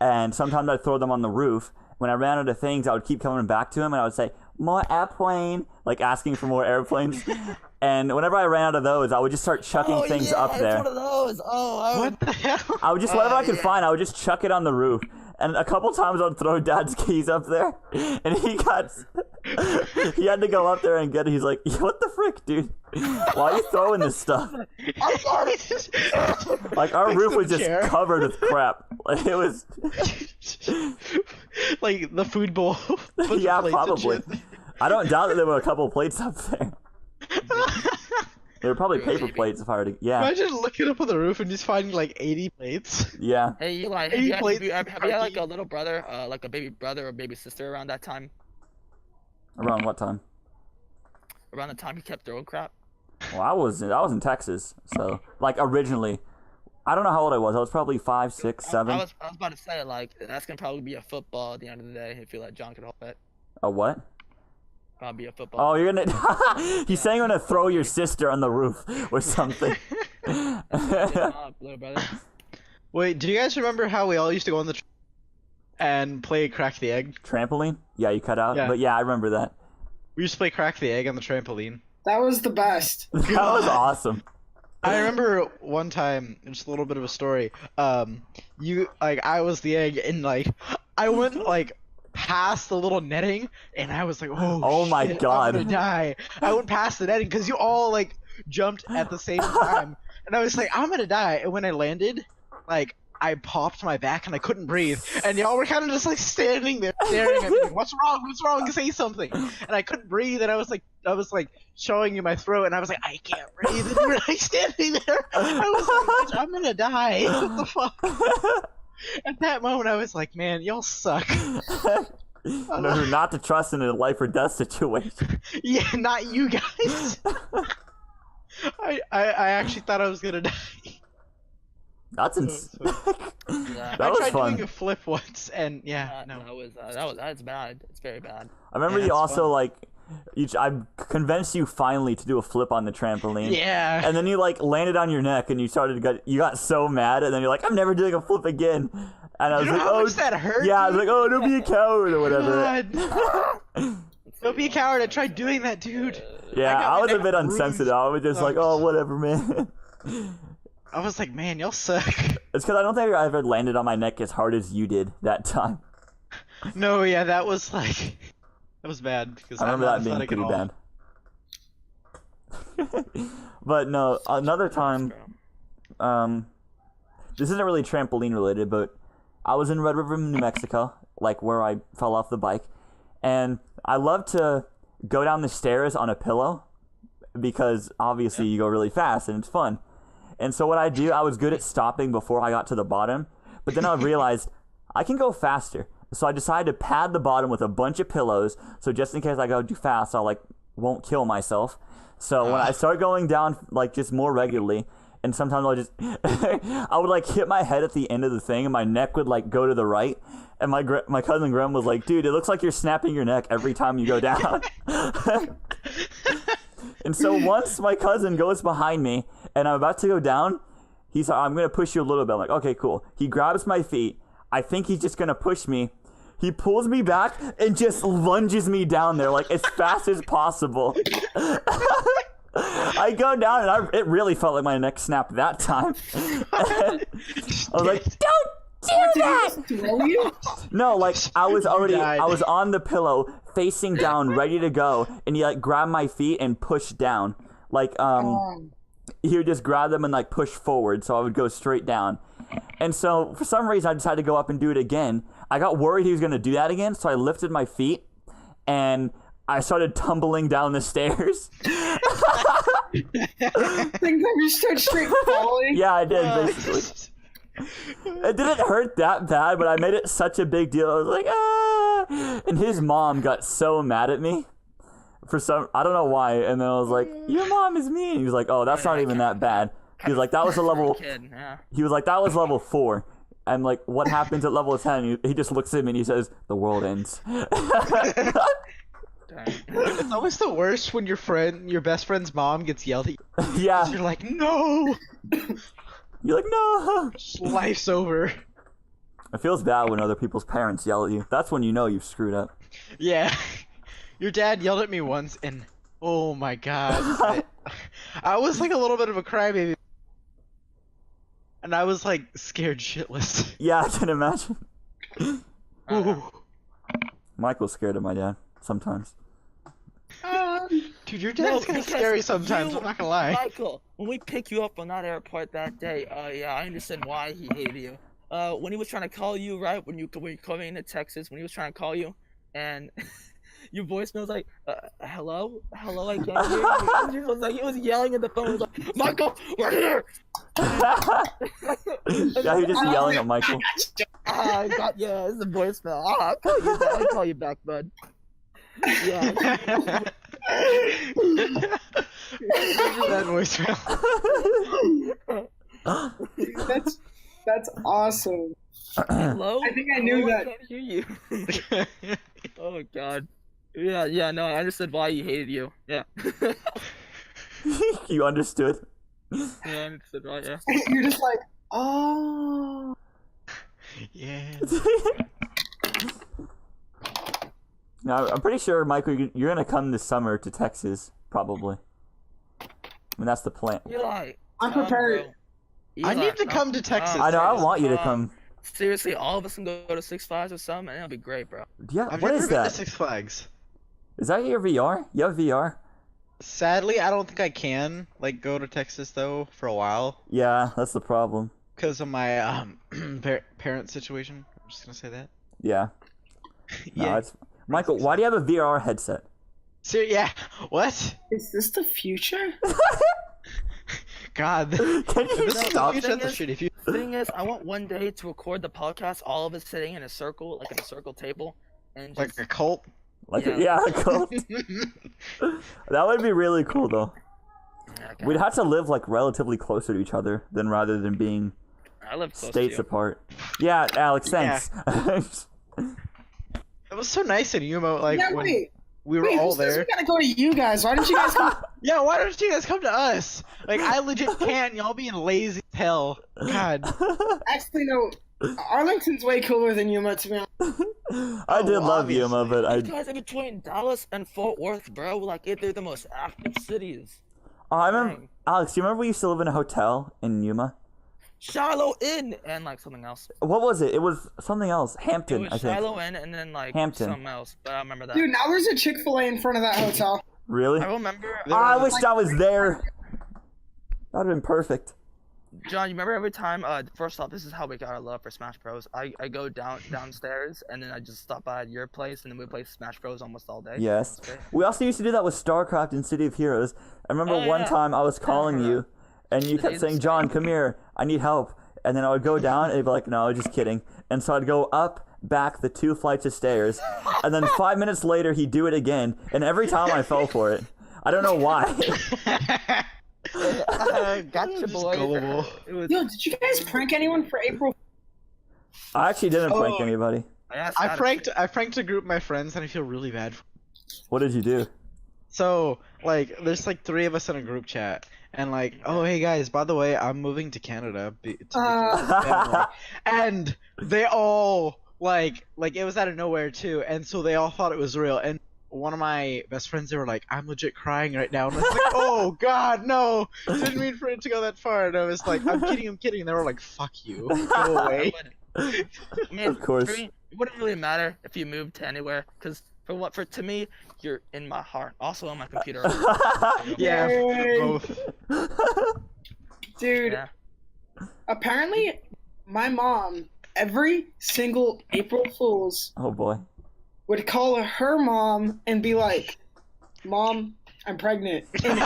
And sometimes I'd throw them on the roof. When I ran out of things, I would keep coming back to him, and I would say, "More airplane," like asking for more airplanes. And whenever I ran out of those, I would just start chucking things up there. It's one of those. Oh, What the hell? I would just whatever I could yeah. find, I would just chuck it on the roof. And a couple times I'd throw Dad's keys up there, and he had to go up there and get it. He's like, "What the frick, dude? Why are you throwing this stuff?" I'm sorry. Like our Next roof to was the just chair. covered with crap. Like it was, Like the food bowl. Bunch of yeah, plates and probably. shit. I don't doubt that there were a couple plates up there. They were probably paper Maybe. plates if I were to. Yeah, Imagine looking up on the roof and just finding like 80 plates. yeah. Hey Eli, Hey, have played you had like hockey? a little brother, like a baby brother or baby sister around that time? Around what time? Around the time you kept throwing crap? Well, I was in Texas, so like originally, I don't know how old I was. I was probably 5, 6, 7. I was about to say like that's gonna probably be a football at the end of the day if you let John could hold it. A what? Probably be a football. Oh, you're gonna. He's saying you're gonna throw your sister on the roof or something. Little brother. Wait, do you guys remember how we all used to go on the and play crack the egg? Trampoline? Yeah, you cut out. Yeah. But yeah, I remember that. We used to play crack the egg on the trampoline. That was the best. That was awesome. I remember one time, just a little bit of a story. You like I was the egg, and like I went like past the little netting, and I was like, Oh my shit, God. I'm gonna die. I went past the netting because you all like jumped at the same time, and I was like, I'm gonna die. And when I landed, like I popped my back and I couldn't breathe, and y'all were kind of just like standing there staring at me. Like, What's wrong? What's wrong? Say something. And I couldn't breathe, and I was like showing you my throat, and I was like, I can't breathe. And you were like standing there. I was like, "Bitch, I'm gonna die. What the fuck? At that moment, I was like, man, y'all suck. I know who not to trust in a life or death situation. Yeah, not you guys. I actually thought I was gonna die. That's Yeah. That I was tried fun. doing a flip once, and yeah, no. That's bad. It's very bad. I remember Yeah, you it's also fun. like. I convinced you finally to do a flip on the trampoline. Yeah. And then you like landed on your neck and you you got so mad and then you're like, I'm never doing a flip again. And I was You know like, how oh much that hurt? yeah, I was dude? like, oh, don't be a coward or whatever. God. Don't be a coward. I tried doing that, dude. Yeah, I got I my was a neck bit insensitive. I was just like, bruised. oh, whatever, man. I was like, man, y'all suck. It's because I don't think I ever landed on my neck as hard as you did that time. No, yeah, that was like, that was bad because I remember I'm that not being athletic pretty at all. bad. But no, another time, this isn't really trampoline related, but I was in Red River, New Mexico, like where I fell off the bike, and I love to go down the stairs on a pillow because obviously you go really fast and it's fun. And so what I was good at stopping before I got to the bottom, but then I realized I can go faster. So I decided to pad the bottom with a bunch of pillows, so just in case I go too fast, I won't kill myself. So when I start going down just more regularly, and sometimes I would hit my head at the end of the thing, and my neck would go to the right. And my cousin Graham was like, "Dude, it looks like you're snapping your neck every time you go down." And so once my cousin goes behind me, and I'm about to go down, he's like, "I'm gonna push you a little bit." I'm like, "Okay, cool." He grabs my feet. I think he's just gonna push me. He pulls me back and just lunges me down there as fast as possible. I go down and it really felt like my neck snapped that time. I was like, "Don't do that!" Throw you? No, I was on the pillow, facing down, ready to go, and he grabbed my feet and pushed down. He would just grab them and push forward, so I would go straight down. And so for some reason I decided to go up and do it again. I got worried he was gonna do that again, so I lifted my feet and I started tumbling down the stairs. Think that you start straight falling? Yeah, I did, basically. It didn't hurt that bad, but I made it such a big deal. I was like, "Ah!" And his mom got so mad at me. I don't know why. And then I was like, "Your mom is mean." He was like, "Oh, that's not even that bad." He was like, "That was a level." He was like, "That was level 4." I'm like, "What happens at level 10?" He just looks at me and he says, "The world ends." It's always the worst when your best friend's mom gets yelled at you. Yeah. You're like, "No!" You're like, "No." Life's over. It feels bad when other people's parents yell at you. That's when you know you've screwed up. Yeah. Your dad yelled at me once, and oh my god. I was a little bit of a crybaby. And I was scared shitless. Yeah, I can imagine. Ooh. Michael's scared of my dad sometimes. Dude, your dad's kind of scary sometimes, I'm not gonna lie. Michael, when we picked you up on that airport that day, yeah, I understand why he hated you. When he was trying to call you, right, when you were coming into Texas, when he was trying to call you, and your voicemail's like, hello, I can't hear you. He was yelling at the phone. He was like, "Michael, we're here." Yeah, he was just yelling at Michael. Yeah, it's a voicemail. I'll call you back, bud. Yeah. That voicemail. That's awesome. Hello? I think I knew I that. can't hear you. Oh god. Yeah, no, I understood why he hated you. Yeah. You understood? Yeah, I understood why, yeah. You're just like, oh. Yeah. Now, I'm pretty sure, Michael, you're gonna come this summer to Texas, probably. I mean, that's the plan. Eli, I'm prepared. I need to come to Texas. I know, I want you to come. Seriously, all of us can go to Six Flags or something, and it'll be great, bro. Yeah, I've what never is been to that? Six Flags. Is that your VR? You have VR? Sadly, I don't think I can go to Texas though for a while Yeah, that's the problem. because of my parent situation. I'm just gonna say that. Yeah. No, Yeah. it's... Michael, why do you have a VR headset? So yeah, what? Is this the future? God. Can you This is stop? the future of the shit. If you The thing is, I want one day to record the podcast, all of us sitting in a circle, in a circle table, and just... like a cult. Yeah, cool. That would be really cool, though. Yeah, okay. We'd have to live relatively closer to each other rather than being I live close states to you. apart. Yeah, Alex, thanks. It was so nice in Yuma, Yeah, when wait. we were Wait, all who says there. we gotta go to you guys? Why don't you guys come? Yeah, why don't you guys come to us? I legit can't. Y'all being lazy as hell. God. Actually, no. Arlington's way cooler than Yuma, to be honest. I did love obviously. Yuma, but You guys are between Dallas and Fort Worth, bro. They're the most active cities. I remember, Dang. Alex, do you remember we used to live in a hotel in Yuma? Shiloh Inn and something else. What was it? It was something else. It Hampton, was I think. Shiloh Inn and then Hampton. something else, but I remember that. Dude, now there's a Chick-fil-A in front of that hotel. Really? I remember. I wished I was there. That would have been perfect. John, you remember every time? First off, this is how we got our love for Smash Bros. I go downstairs and then I just stop by at your place and then we play Smash Bros almost all day. Yes. That's great. We also used to do that with StarCraft and City of Heroes. I remember Oh, one yeah. time I was calling you, and you The kept days saying, of "John, come here. I need help." And then I would go down, and you'd be like, "No, just kidding." And so I'd go up, back the 2 flights of stairs, and then 5 minutes later he'd do it again, and every time I fell for it. I don't know why. Gotcha, Just boy. gullible. It was. Yo, did you guys prank anyone for April? I actually didn't prank Oh. anybody. asked I Adam- pranked a group of my friends, and I feel really bad. What did you do? So, like, there's like 3 of us in a group chat, and like, oh hey guys, by the way, I'm moving to Canada to be close to family. And they all like it was out of nowhere too, and so they all thought it was real. And one of my best friends, they were like, I'm legit crying right now, and I was like, oh god, no, didn't mean for it to go that far. And I was like, I'm kidding, and they were like, fuck you, go away. I mean, Of course. For me, it wouldn't really matter if you moved to anywhere, because to me, you're in my heart, also on my computer. Yeah, Yay. both. Dude, Yeah. apparently my mom, every single April Fool's, Oh boy. would call her mom and be like, "Mom, I'm pregnant." And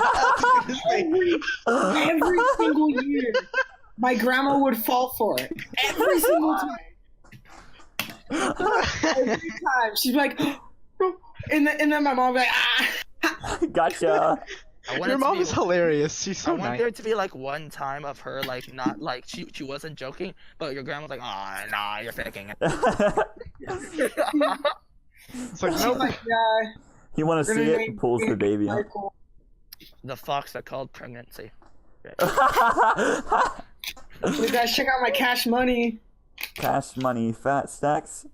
every single year, my grandma would fall for it. Every single time. Every time. She'd be like, and then my mom would be like, ah. Gotcha. I want Your it to mom be- is hilarious. She's I so want nice. there to be like one time of her like not like she wasn't joking, but your grandma's like, oh nah, you're faking it. It's like, She's nope. like, yeah. You want to we're see gonna it? name Pulls the baby out. Michael. The fox that called pregnancy. You guys check out my cash money. Cash money, fat stacks.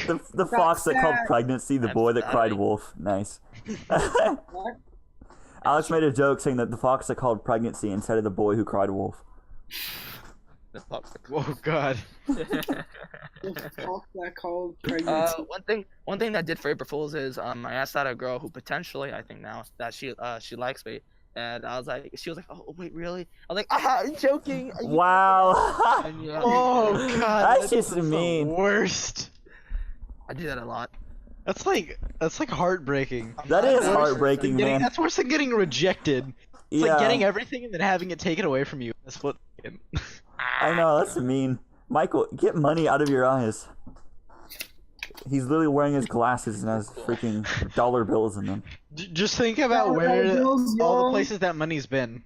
The fox that called stacks. pregnancy, the boy that cried Absolutely. wolf. Nice. What? Alex made a joke saying that the fox that called pregnancy instead of the boy who cried wolf. The fox that Oh god. The fuck that called pregnancy? one thing that did for April Fools is I asked out a girl who potentially I think now that she likes me, and I was like, she was like, oh wait really? I was like, I'm joking. Are you-" Wow. And, yeah, Oh god. That's just the mean. worst. I do that a lot. That's like heartbreaking. That is That's heartbreaking, man. That's worse than getting rejected. It's Yeah, like getting everything and then having it taken away from you. That's split second. I know, that's mean. Michael, get money out of your eyes. He's literally wearing his glasses and has freaking dollar bills in them. Just think about Dollar where bills, all the yo. places that money's been.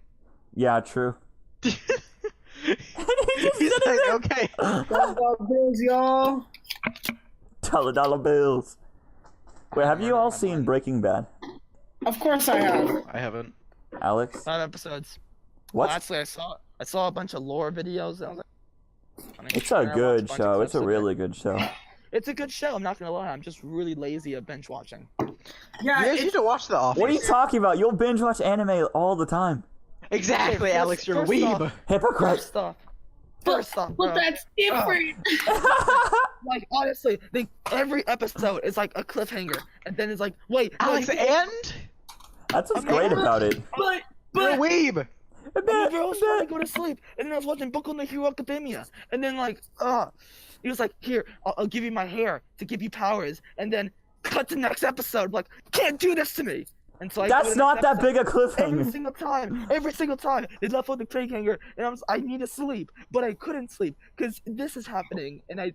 Yeah, true. He's like, okay. $12 bills, y'all. Dollar bills. Wait, have you all seen Breaking Bad? Of course I have. I haven't. Alex? 5 episodes. What? Well, actually, I saw a bunch of lore videos. And I was like, funny. It's And a I watched good bunch of show. clips It's a of it. really good show. It's a good show. I'm not gonna lie. I'm just really lazy at binge watching. Yeah, You guys it's need to watch The Office. What are you talking about? You'll binge watch anime all the time. Exactly, Okay, Alex. You're a first weeb. off- Hypocrite. First off, but bro. that's different. Like honestly, every episode is like a cliffhanger, and then it's like, wait, no, Alex, you- and That's what's great about it. But you're a weeb. And then I was trying to go to sleep, and then I was watching Boku no Hero Academia, and then like, he was like, here, I'll give you my hair to give you powers, and then cut to next episode, like, can't do this to me. And so I go to That's the not next that big a episode. Every cliffhanger. single time, they left with the cliffhanger, and I need to sleep, but I couldn't sleep because this is happening, and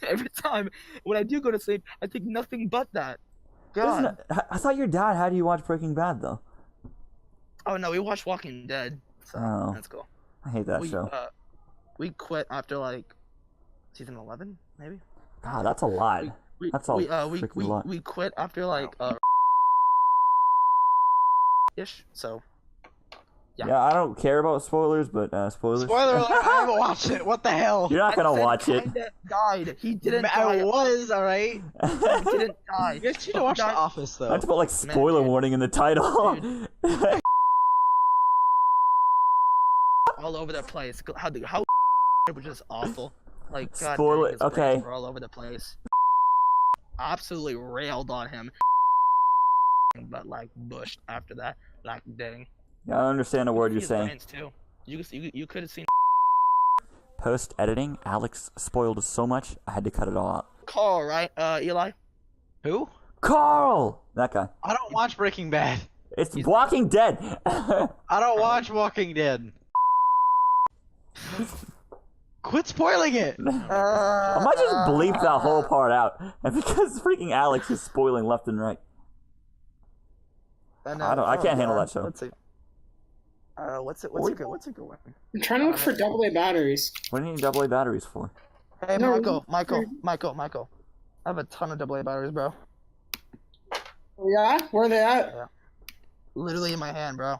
every time when I do go to sleep, I think nothing but that. Isn't God. it- I thought your dad had you watch Breaking Bad though. Oh no, we watched Walking Dead, so Oh. that's cool. I hate that we, show. We quit after like season 11, maybe. God, that's a lot. That's a we freaking lot. we quit after like ish. So yeah. Yeah, I don't care about spoilers, but spoilers. Spoiler alert, I haven't watched it. What the hell? You're not gonna Ted watch it. kinda died. He didn't I die. was, alright. He didn't die. You guys need to watch The Died Office, though. That's about like spoiler dude. warning in the title. all over the place. How it was just awful. Like God, Spoil dang, it, his brains okay. were all over the place. Absolutely railed on him. But like Bush after that, like dang. Yeah, I don't understand a word you're His saying. brains, too. You could have seen post editing, Alex spoiled so much, I had to cut it all out. Carl, right? Eli. Who? Carl! That guy. I don't watch Breaking Bad. It's Walking Dead! I don't watch Walking Dead. Quit spoiling it! I might just bleep that whole part out. And because freaking Alex is spoiling left and right. I can't handle that show. Let's see. What's a good one? I'm trying to look for AA batteries. What do you need AA batteries for? Hey, No, Michael. I have a ton of AA batteries, bro. Yeah? Where are they at? Literally in my hand, bro.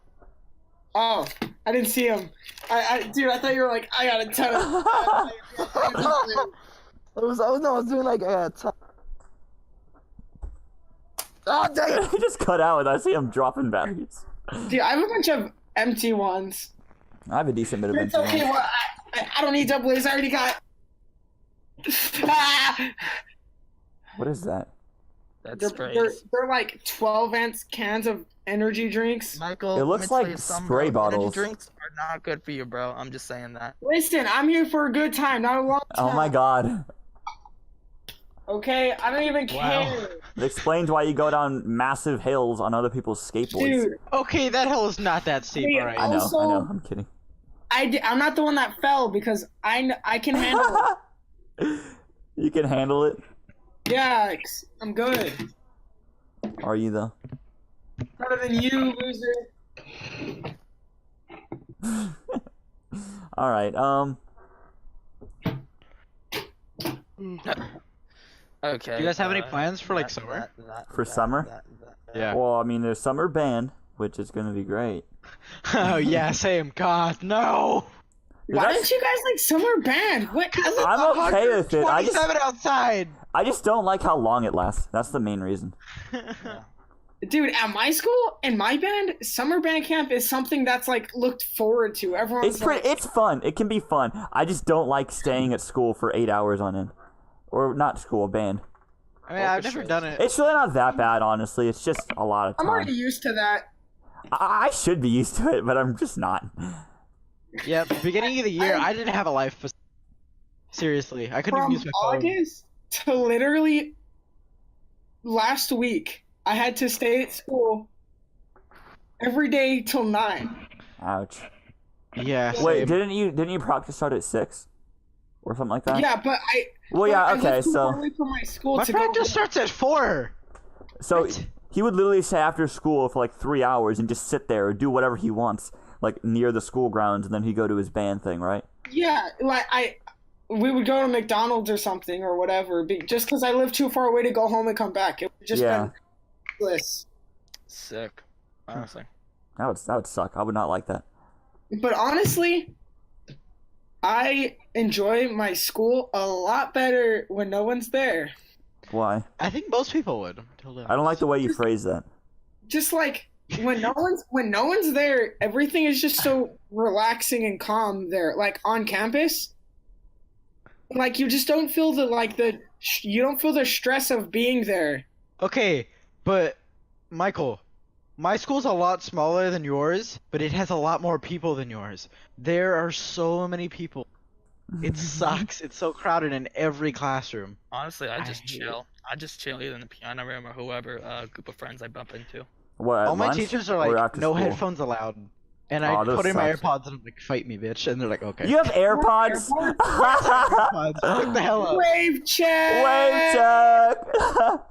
Oh, I didn't see them. Dude, I thought you were like, I got a ton of. I was doing like a ton. Oh, dang it! He just cut out and I see him dropping batteries. Dude, I have a bunch of empty ones. I have a decent bit of It's empty okay. ones. Well, I don't need doubles. I already got. What is that? That's strange. They're like 12-ounce cans of energy drinks. Michael, It looks let me tell like you something, spray bro. Energy bottles. drinks are not good for you, bro. I'm just saying that. Listen, I'm here for a good time, not a long time. Oh my god. Okay, I don't even Wow. care. It explains why you go down massive hills on other people's skateboards. Dude, Okay, that hill is not that steep, Hey, alright? I know, Also- I'm kidding. I'm not the one that fell because I can handle it. You can handle it? Yeah, I'm good. Are you though? Better than you, loser. Alright, Okay. Do you guys have any plans for, like, summer? For summer? Yeah. well, I mean, there's summer band, which is gonna be great. Oh yeah, same. God, no! Why That's- didn't you guys like summer band? What? I'm okay with it. I 27 outside! I just don't like how long it lasts. That's the main reason. Dude, at my school, in my band, summer band camp is something that's like looked forward to. Everyone's It's fun. It can be fun. I just don't like staying at school for 8 hours on end. Or not school, band. I mean, I've never done it. It's really not that bad, honestly. It's just a lot of I'm already time. used to that. I should be used to it, but I'm just not. Yeah, beginning of the year, I didn't have a life. Seriously, I couldn't even From use my phone. August to literally last week, I had to stay at school every day till 9. Ouch. Yeah, Wait, same. didn't you practice start at 6? Or something like that? Yeah, but Well, yeah, I okay, lived too so far away from my school My to practice go. starts at 4! so What? he would literally stay after school for like 3 hours and just sit there or do whatever he wants, like near the school grounds, and then he'd go to his band thing, right? Yeah, like we would go to McDonald's or something or whatever, just because I lived too far away to go home and come back. It would just Yeah. been useless. Sick. Honestly. That would suck. I would not like that. But honestly, I enjoy my school a lot better when no one's there. Why? I think most people would. Until then. I don't like the way you phrase that. Just like when no one's there, everything is just so relaxing and calm there. Like on campus, like you just don't feel you don't feel the stress of being there. Okay, but Michael, my school's a lot smaller than yours, but it has a lot more people than yours. There are so many people. It sucks. It's so crowded in every classroom. Honestly, I just hate chill. I just chill either in the piano room or whoever group of friends I bump into. What? At All my lunch teachers are or like, after no school? headphones allowed. And Oh, I those put in my sucks. AirPods and I'm like, fight me, bitch. And they're like, okay. You have AirPods? AirPods. What the hell up? Wave check. Wave check.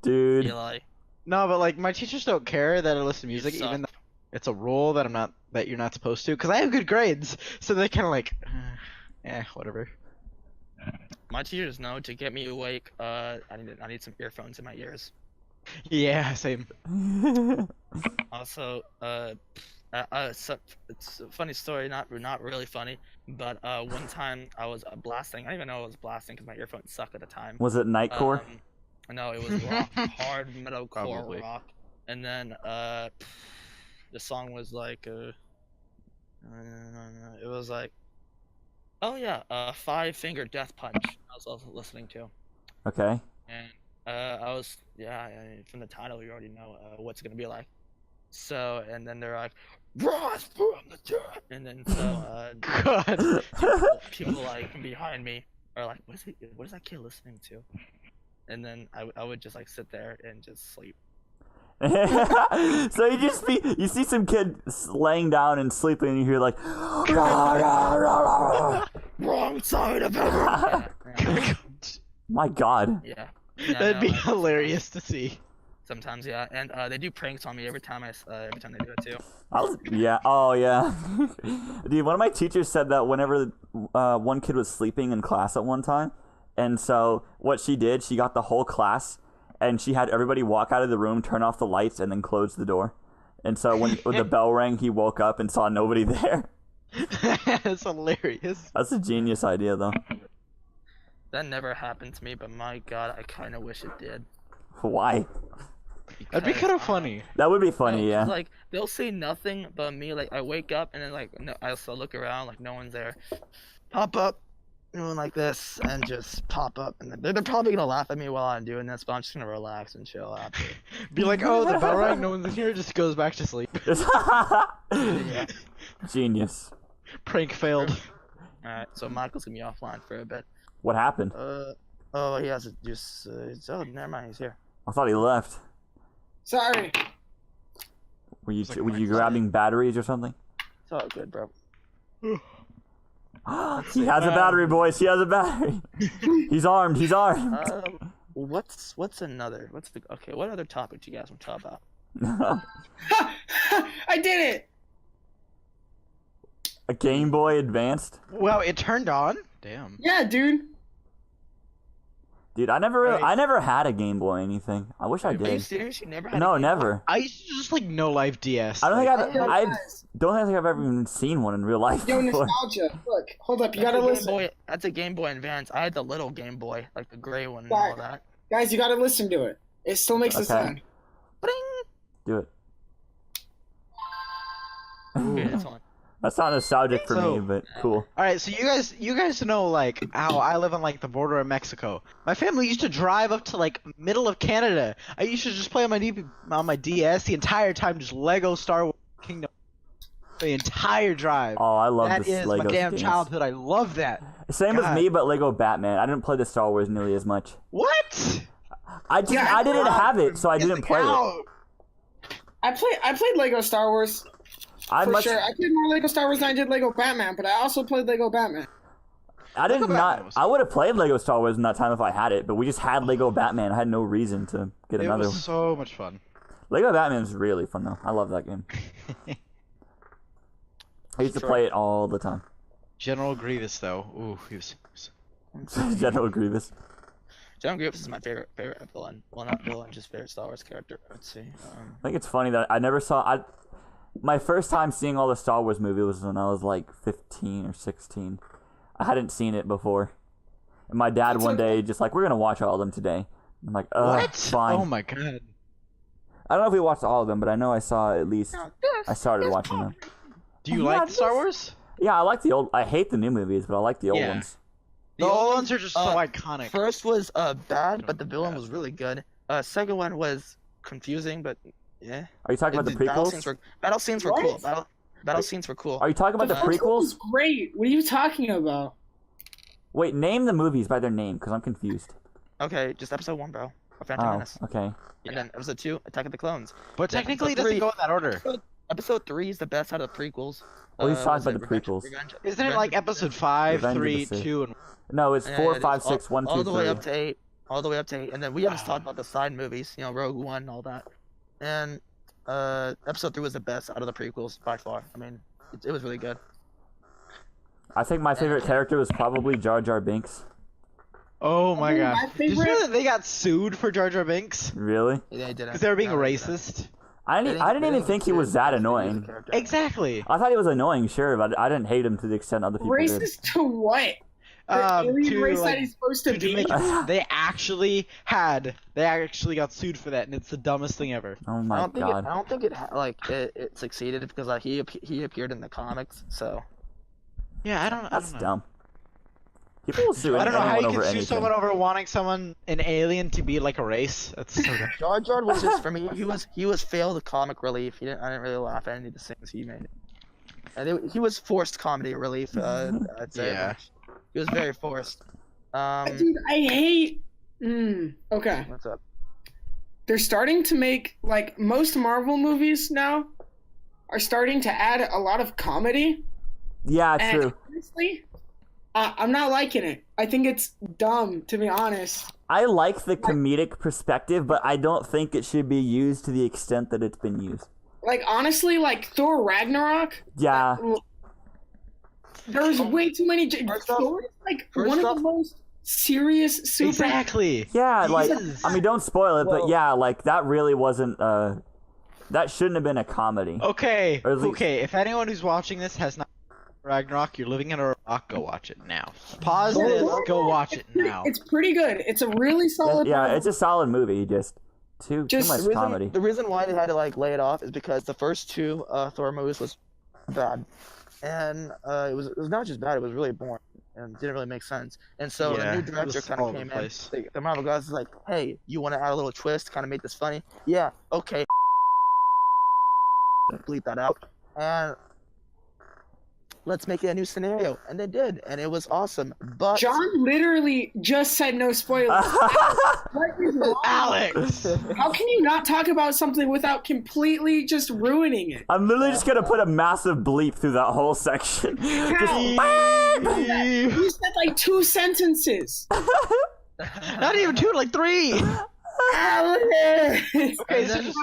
Dude. Eli. No, but like my teachers don't care that I listen to music, suck. even though it's a rule that you're not supposed to, because I have good grades. So they kind of like, whatever. My teachers know to get me awake. I need some earphones in my ears. Yeah, same. Also, so, it's a funny story, not really funny, but one time I was blasting. I didn't even know I was blasting because my earphones sucked at the time. Was it Nightcore? No, it was rock, hard metalcore Probably. rock, and then the song was like it was like, oh yeah, Five Finger Death Punch. I was also listening to, Okay. and I was from the title you already know what's it gonna be like. So and then they're like, "Rise from the dead," and then so God. people like behind me are like, what is that kid listening to? And then I would just like sit there and just sleep. So you see some kid laying down and sleeping, and you hear like, "Rah, rah, rah, rah, rah." Wrong side of it. Yeah, My God. yeah. That'd be no, hilarious to see. Sometimes, yeah, and they do pranks on me every time they do it too. Yeah. Oh, yeah. Dude, one of my teachers said that whenever one kid was sleeping in class at one time, and so what she did, she got the whole class, and she had everybody walk out of the room, turn off the lights, and then close the door. And so when the bell rang, he woke up and saw nobody there. That's hilarious. That's a genius idea, though. That never happened to me, but my God, I kind of wish it did. Why? That'd be kind of funny. That would be funny, No, yeah. Like they'll say nothing but me. Like I wake up and then like no, I also look around like no one's there. Pop up, doing like this, and just pop up, and they're probably gonna laugh at me while I'm doing this, but I'm just gonna relax and chill after. Be like, oh, the bell rang, no one's in here, just goes back to sleep. Genius. Prank failed. All right, so Michael's gonna be offline for a bit. What happened? Oh, he has to just. Oh, never mind, he's here. I thought he left. Sorry. Were you It's like were my you son. grabbing batteries or something? It's all good, bro. He has a battery, boys. He has a battery. He's armed. He's armed. What's another? What other topic do you guys want to talk about? I did it. A Game Boy Advanced? Wow, it turned on? Damn. Yeah, dude. Dude, I never Right. had a Game Boy anything. I wish I Are you did. serious? You never had? No, a Game Boy? never. I used to just like No Life DS. I don't think like, I Guys, don't think I've ever even seen one in real life Yo, before. nostalgia. Look, hold up. You That's gotta a Game listen. Boy, that's a Game Boy Advance. I had the little Game Boy, like the gray one and all that. Guys, you gotta listen to it. It still makes a Okay. sound. Bling! Do it. Okay, that's one. That's not nostalgic for So- me, but cool. All right, so you guys know like how I live on like the border of Mexico. My family used to drive up to like middle of Canada. I used to just play on my DS the entire time, just Lego Star Wars Kingdom, the entire drive. Oh, I love That this is Lego my damn games. childhood. I love that. Same with God. me, but Lego Batman. I didn't play the Star Wars nearly as much. What? I didn't have it, so I didn't play it. Out. I played Lego Star Wars I for much sure. I played more Lego Star Wars than I did Lego Batman, but I also played Lego Batman. I did Lego not. Batman was I would have played Lego Star Wars in that time if I had it, but we just had Lego Batman. I had no reason to get It another was one. so much fun. Lego Batman is really fun though. I love that game. I used to Sure. play it all the time. General Grievous though, ooh, he was. General Grievous. John Grievous is my favorite villain. Well, not villain, just favorite Star Wars character. Let's see. I think it's funny that I never saw. My first time seeing all the Star Wars movies was when I was like 15 or 16. I hadn't seen it before, and my dad It's one okay. day just like, we're gonna watch all of them today. I'm like, What? fine. Oh my god. I don't know if we watched all of them, but I know I saw at least. I started watching them. Do you Yeah, like Star this- Wars? Yeah, I like the old. I hate the new movies, but I like the old Yeah. ones. The The old only- ones are just so iconic. First was bad, but the villain was really good. Second one was confusing, but yeah. Are you talking about the Battle prequels? scenes were What? cool. Battle scenes were cool. Are you talking about the first one prequels? was great. What are you talking about? Wait, name the movies by their name, because I'm confused. Okay, just episode 1, bro. Of Phantom Oh, Menace. okay. And then episode 2, Attack of the Clones. But Yeah, technically, it episode doesn't three- go in that order. Episode 3 is the best out of the prequels. Well, he's talking was about it the Revenge- prequels. Isn't it Revenge like of- episode 5, Revenge of the 3, Sith. 2, and No, it's Yeah, 4, it is 5, all- 6, 1, 2, all the way 3. up to 8. All the way up to 8. And then we haven't talked about the side movies, Rogue One and all that. And episode 3 was the best out of the prequels by far. I mean, it was really good. I think my favorite character was probably Jar Jar Binks. oh my Oh, god! my Did you know favorite- that they got sued for Jar Jar Binks Really? Yeah, they did. because they were being racist? I didn't even think he was that annoying. Exactly. I thought he was annally, sure, but I didn't hate him to the extent other people did. Racist to what? The alien To, race like, that he's supposed to to be? make they actually got sued for that, and it's the dumbest thing ever. Oh I my don't think god. I don't think it succeeded because he appeared in the comics. So Yeah, I don't. That's know. dumb. People will sue I don't know how anyone you over can sue anything. someone over wanting an alien to be like a race. That's so dumb. Jar Jar was just for me. He was failed comic relief. I didn't really laugh at any of the things he made. And he was forced comedy relief. I'd say. Yeah. He was very forced. Dude, I hate. Okay. What's up? They're starting to make, like, most Marvel movies now are starting to add a lot of comedy. Yeah, And true. honestly, I'm not liking it. I think it's dumb, to be honest. I like the comedic perspective, but I don't think it should be used to the extent that it's been used. Like, honestly, like, Thor Ragnarok, Yeah. there's way too many... First off- Thor is, like, first one of off- the most serious super... Exactly. Yeah, like, Jesus. I mean, don't spoil it, but Whoa. yeah, like, that really wasn't, that shouldn't have been a comedy. Okay. Or at least- Okay. If anyone who's watching this has not Ragnarok, you're living in a rock. Go watch it now. Pause this. Go watch it now. It's pretty good. It's a really solid... Yeah, Marvel. it's a solid movie, just too Just much The comedy. reason why they had to like lay it off is because the first two Thor movies was bad, and it was not just bad; it was really boring and didn't really make sense. And so Yeah, the new it director was kind all of over the came in. place. The Marvel guys is like, "Hey, you want to add a little twist, kind of make this funny? Yeah, okay." Bleep that out, and let's make it a new scenario. And they did, and it was awesome. But John literally just said no spoilers. What is wrong? Alex. How can you not talk about something without completely just ruining it? I'm literally just gonna put a massive bleep through that whole section. Just, You said like 2 sentences. Not even 2, like 3. Alex! Okay, so just,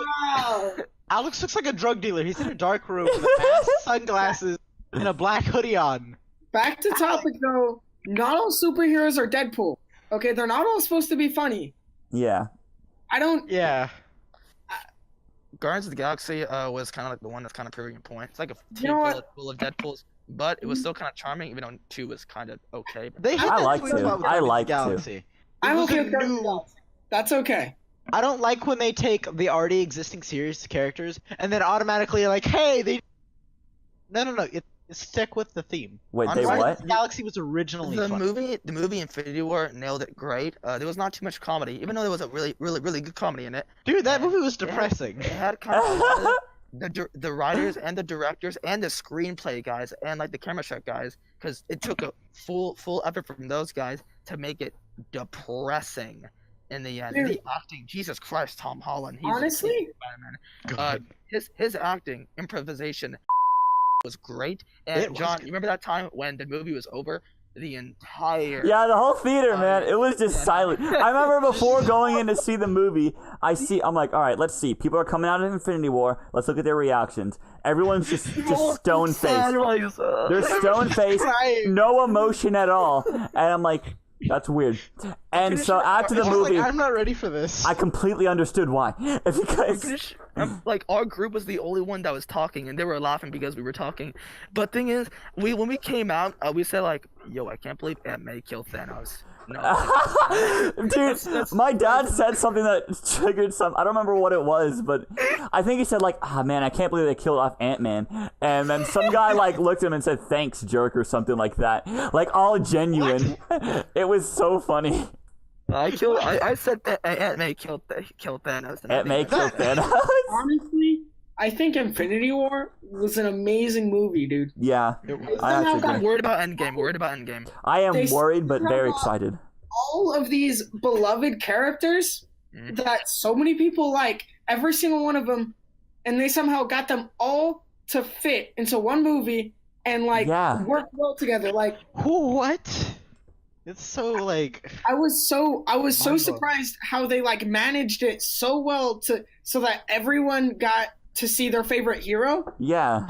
Alex looks like a drug dealer. He's in a dark room with a mask, sunglasses, and a black hoodie on. Back to topic though. Not all superheroes are Deadpool. Okay, they're not all supposed to be funny. yeah. I don't. Yeah. Guardians of the Galaxy was kind of like the one that's kind of proving a point. It's like a You team know what? full of Deadpools, but it was still kind of charming, even though 2 was kind of okay. They had I that like tweet to. about I Guardians of the like to. Galaxy. It I'm was okay a with Guardians of the new- Galaxy. That's okay. I don't like when they take the already existing series characters and then automatically like, hey, they. No. Stick with the theme. Wait, I'm they sorry. what? Guardians of the Galaxy was originally The fun. movie Infinity War nailed it great. There was not too much comedy, even though there was a really good comedy in it. Dude, that movie was depressing. It had kind of a lot of the writers and the directors and the screenplay guys and like the camera shot guys, because it took a full effort from those guys to make it depressing in the end. Dude. The acting, Jesus Christ, Tom Holland. He's Honestly, Spider-Man. His acting, improvisation was great. And It was John, good. you remember that time when the movie was over? The entire Yeah, the whole theater, man, it was just Yeah. silent. I remember before going in to see the movie, I'm like, all right, let's see. People are coming out of Infinity War. Let's look at their reactions. Everyone's just stone faced. They're stone faced, Crying. no emotion at all. And I'm like, that's weird. And so after the It's just movie, like, I'm not ready for this. I completely understood why. Because like our group was the only one that was talking, and they were laughing because we were talking. But thing is, when we came out, we said like, "Yo, I can't believe Aunt May killed Thanos." No, dude, my dad said something that triggered some. I don't remember what it was, but I think he said like, "Ah, man, I can't believe they killed off Ant-Man." And then some guy like looked at him and said, "Thanks, jerk," or something like that. Like all genuine. It was so funny. I said that Aunt May killed Thanos. and I Aunt May think killed Thanos. honestly, I think Infinity War was an amazing movie, dude. Yeah, It was- I actually I'm agree. worried about Endgame. I am They worried, but very somehow- excited. All of these beloved characters Mhm. that so many people like, every single one of them, and they somehow got them all to fit into one movie and like Yeah. work well together. Like What? It's so like. I was so Mind-blowing. surprised how they like managed it so well so that everyone got to see their favorite hero. Yeah.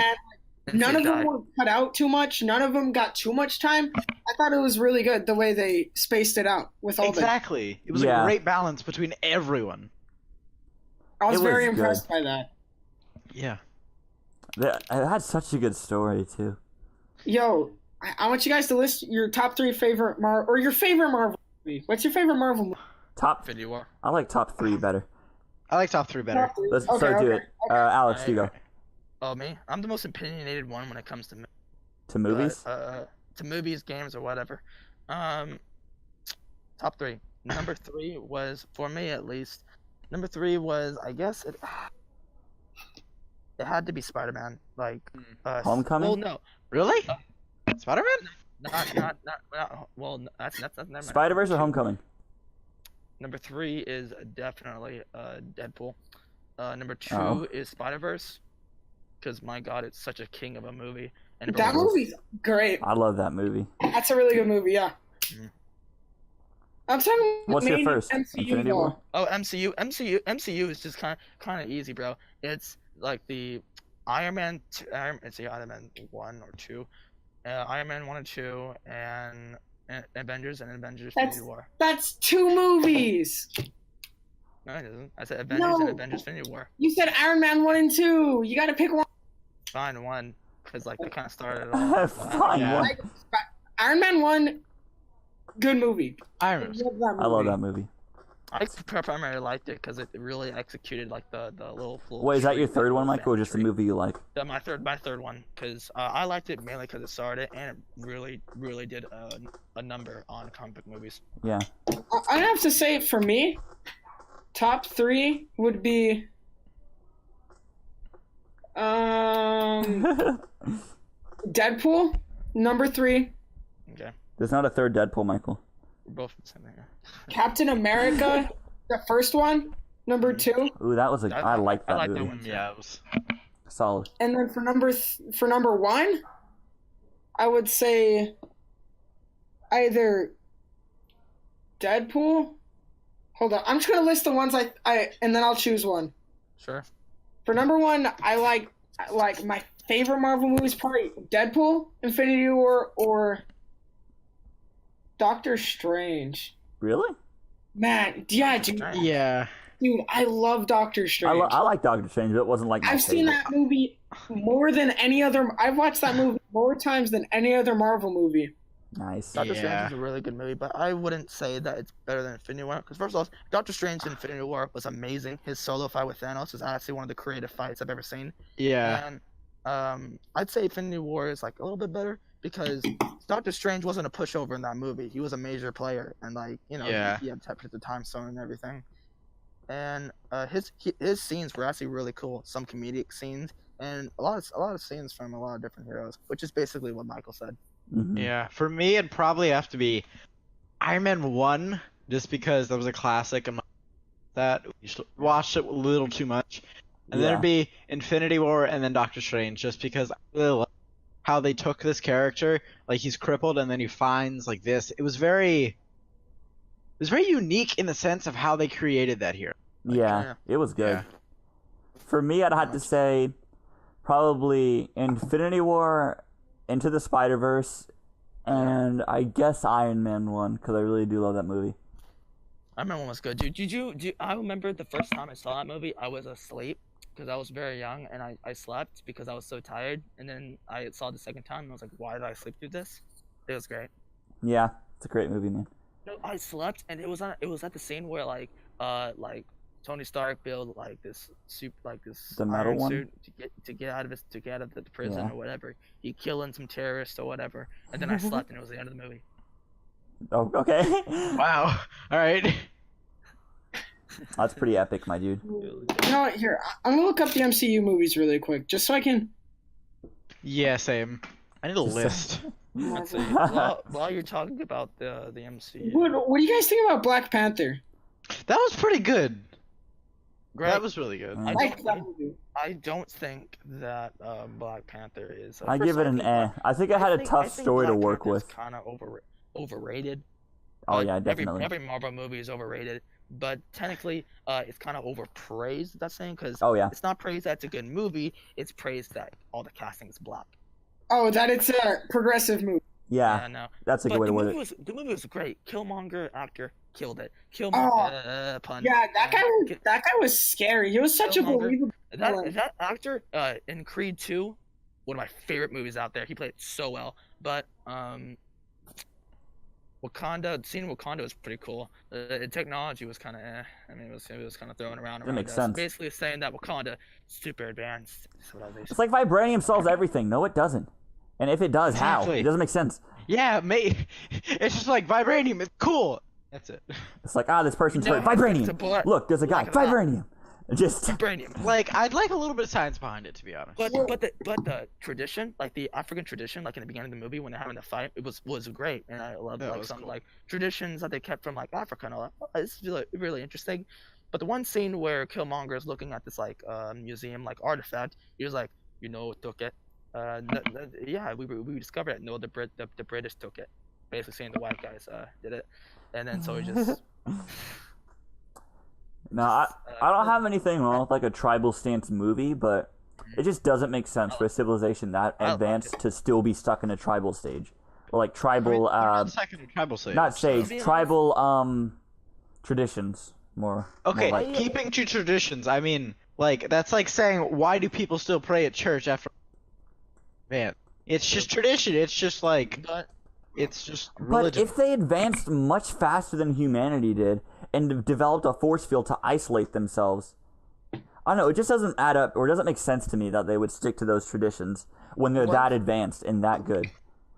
None of them were cut out too much. None of them got too much time. I thought it was really good the way they spaced it out with all Exactly. It was Yeah. a great balance between everyone. I was It was very good. impressed by that. Yeah. It had such a good story too. Yo, I want you guys to list your top 3 favorite or your favorite Marvel movie. What's your favorite Marvel movie? Top. Infinity War. I like top 3 better. I like top 3 better. Top 3? Let's Okay, so do okay, it. okay. Alex, you go. Oh, me? I'm the most opinionated one when it comes to To movies. to movies, games, or whatever. Top three. Number three was, for me at least, number three was, I guess it had to be Spider-Man. Like, Homecoming? Well, no, Really? Spider-Man? not. Well, that's never mind. Spider-Verse or Homecoming? Number three is definitely Deadpool. Number two Oh. is Spider-Verse, because my God, it's such a king of a movie. And number That one- movie's great. I love that movie. That's a really good movie. Yeah. Mhm. I'm talking. What's your main first? MCU Infinity though. War? Oh, MCU is just kind of easy, bro. It's like the Iron Man. It's the Iron Man 1 or 2, Iron Man 1 and 2, and Avengers and Avengers That's- Infinity War. That's 2 movies. No, it isn't. I said Avengers and No. Avengers Infinity War. You said Iron Man 1 and 2. You gotta pick one. Fine, one, because like they kind of started it all. Fine. Yeah. one. Like, Iron Man 1, good movie. Iron Man. I love that movie. I primarily liked it because it really executed like the little. Wait, is that your treat, third like, one, little Michael, or just a treat. movie you like? Yeah, my third one, because I liked it mainly because it started and it really did a number on comic book movies. Yeah. I have to say, for me, top 3 would be Deadpool, number 3, Okay, There's not a third Deadpool, Michael. we're both the same thing. Captain America, the first one, number 2, Ooh, that was I like that I like movie. that one. Yeah, it was. Solid. and then for number 1, I would say either Deadpool. Hold on, I'm just gonna list the ones I and then I'll choose one. Sure. For number 1, I like my favorite Marvel movie is probably Deadpool, Infinity War, or Doctor Strange. Really? Man, yeah, dude, Yeah. I love Doctor Strange. I like Doctor Strange, but it wasn't like my I've seen favorite. that movie more than any other. I've watched that movie more times than any other Marvel movie. Nice. Doctor Yeah. Strange is a really good movie, but I wouldn't say that it's better than Infinity War. Because first off, Doctor Strange in Infinity War was amazing. His solo fight with Thanos is actually one of the creative fights I've ever seen. Yeah. And I'd say Infinity War is like a little bit better because Doctor Strange wasn't a pushover in that movie. He was a major player, and like Yeah. he had to the time stone and everything. And his scenes were actually really cool. Some comedic scenes and a lot of scenes from a lot of different heroes, which is basically what Michael said. Mhm. Yeah. For me, it'd probably have to be Iron Man 1, just because that was a classic and that we watched it a little too much. And then Yeah. it'd be Infinity War and then Doctor Strange, just because I really like how they took this character, like he's crippled and then he finds like this. It was very unique in the sense of how they created that hero. Yeah, it was good. Yeah. For me, I'd have to say probably Infinity War, Into the Spider-Verse, and I guess Iron Man 1, because I really do love that movie. Iron Man 1 was good. I remember the first time I saw that movie, I was asleep because I was very young and I slept because I was so tired. And then I saw it the second time and I was like, why did I sleep through this? It was great. Yeah, it's a great movie, man. No, I slept and it was at the scene where like Tony Stark built like this The metal iron one? suit to get out of the prison Yeah. or whatever. He killing some terrorists or whatever. And then I slept and it was the end of the movie. Oh, okay. Wow. All right. That's pretty epic, my dude. It was good. You know what? Here, I'm gonna look up the MCU movies really quick, just so I can. Yeah, same. I need a list. Let's see. While you're talking about the MCU. What do you guys think about Black Panther? That was pretty good. Great. That was really good. Mm. I like that movie. I don't think that Black Panther is. I give it an eh. I think I had a tough story to work with. Kind of overrated. Oh, Like, yeah, definitely. Every Marvel movie is overrated, but technically, it's kind of overpraised. That's saying because Oh, yeah. it's not praised that it's a good movie. It's praised that all the casting is black. Oh, that it's a progressive movie. Yeah, no. that's a good But way the to word movie it. the movie was great. Killmonger actor killed it. Oh, Pun. Yeah, that guy was scary. He was such a Killmonger. believable. That actor in Creed 2, one of my favorite movies out there. He played it so well. But Wakanda, seeing Wakanda was pretty cool. The technology was kind of I mean, it was kind of thrown around. That makes us. sense. Basically saying that Wakanda is super advanced civilization. It's like vibranium solves everything. No, it doesn't. And if it does, how? Exactly. It doesn't make sense. Yeah, mate. It's just like vibranium. It's cool. That's it. It's like, this person's No, hurt. Vibranium. it's a black- Look, there's a guy. black and white. Vibranium. Just Vibranium. Like, I'd like a little bit of science behind it, to be honest. But the tradition, like the African tradition, like in the beginning of the movie when they're having the fight, it was great, and I loved Yeah, it like was some cool. like traditions that they kept from like Africa and all that. Oh, it's really interesting. But the one scene where Killmonger is looking at this like museum like artifact, he was like, took it. Yeah, we discovered it. No, the British took it. Basically saying the white guys did it, and then so he just. no, I don't have anything wrong with like a tribal stance movie, but it just doesn't make sense for a civilization that I like advanced it. to still be stuck in a tribal stage, or like tribal, They're not second in tribal stage. not stage, being tribal traditions more. Okay, more like, keeping to traditions. I mean, like that's like saying, why do people still pray at church after? Man, it's just tradition. It's just like But it's just but religion. if they advanced much faster than humanity did and developed a force field to isolate themselves, I don't know. It just doesn't add up, or it doesn't make sense to me that they would stick to those traditions when they're that advanced and that good.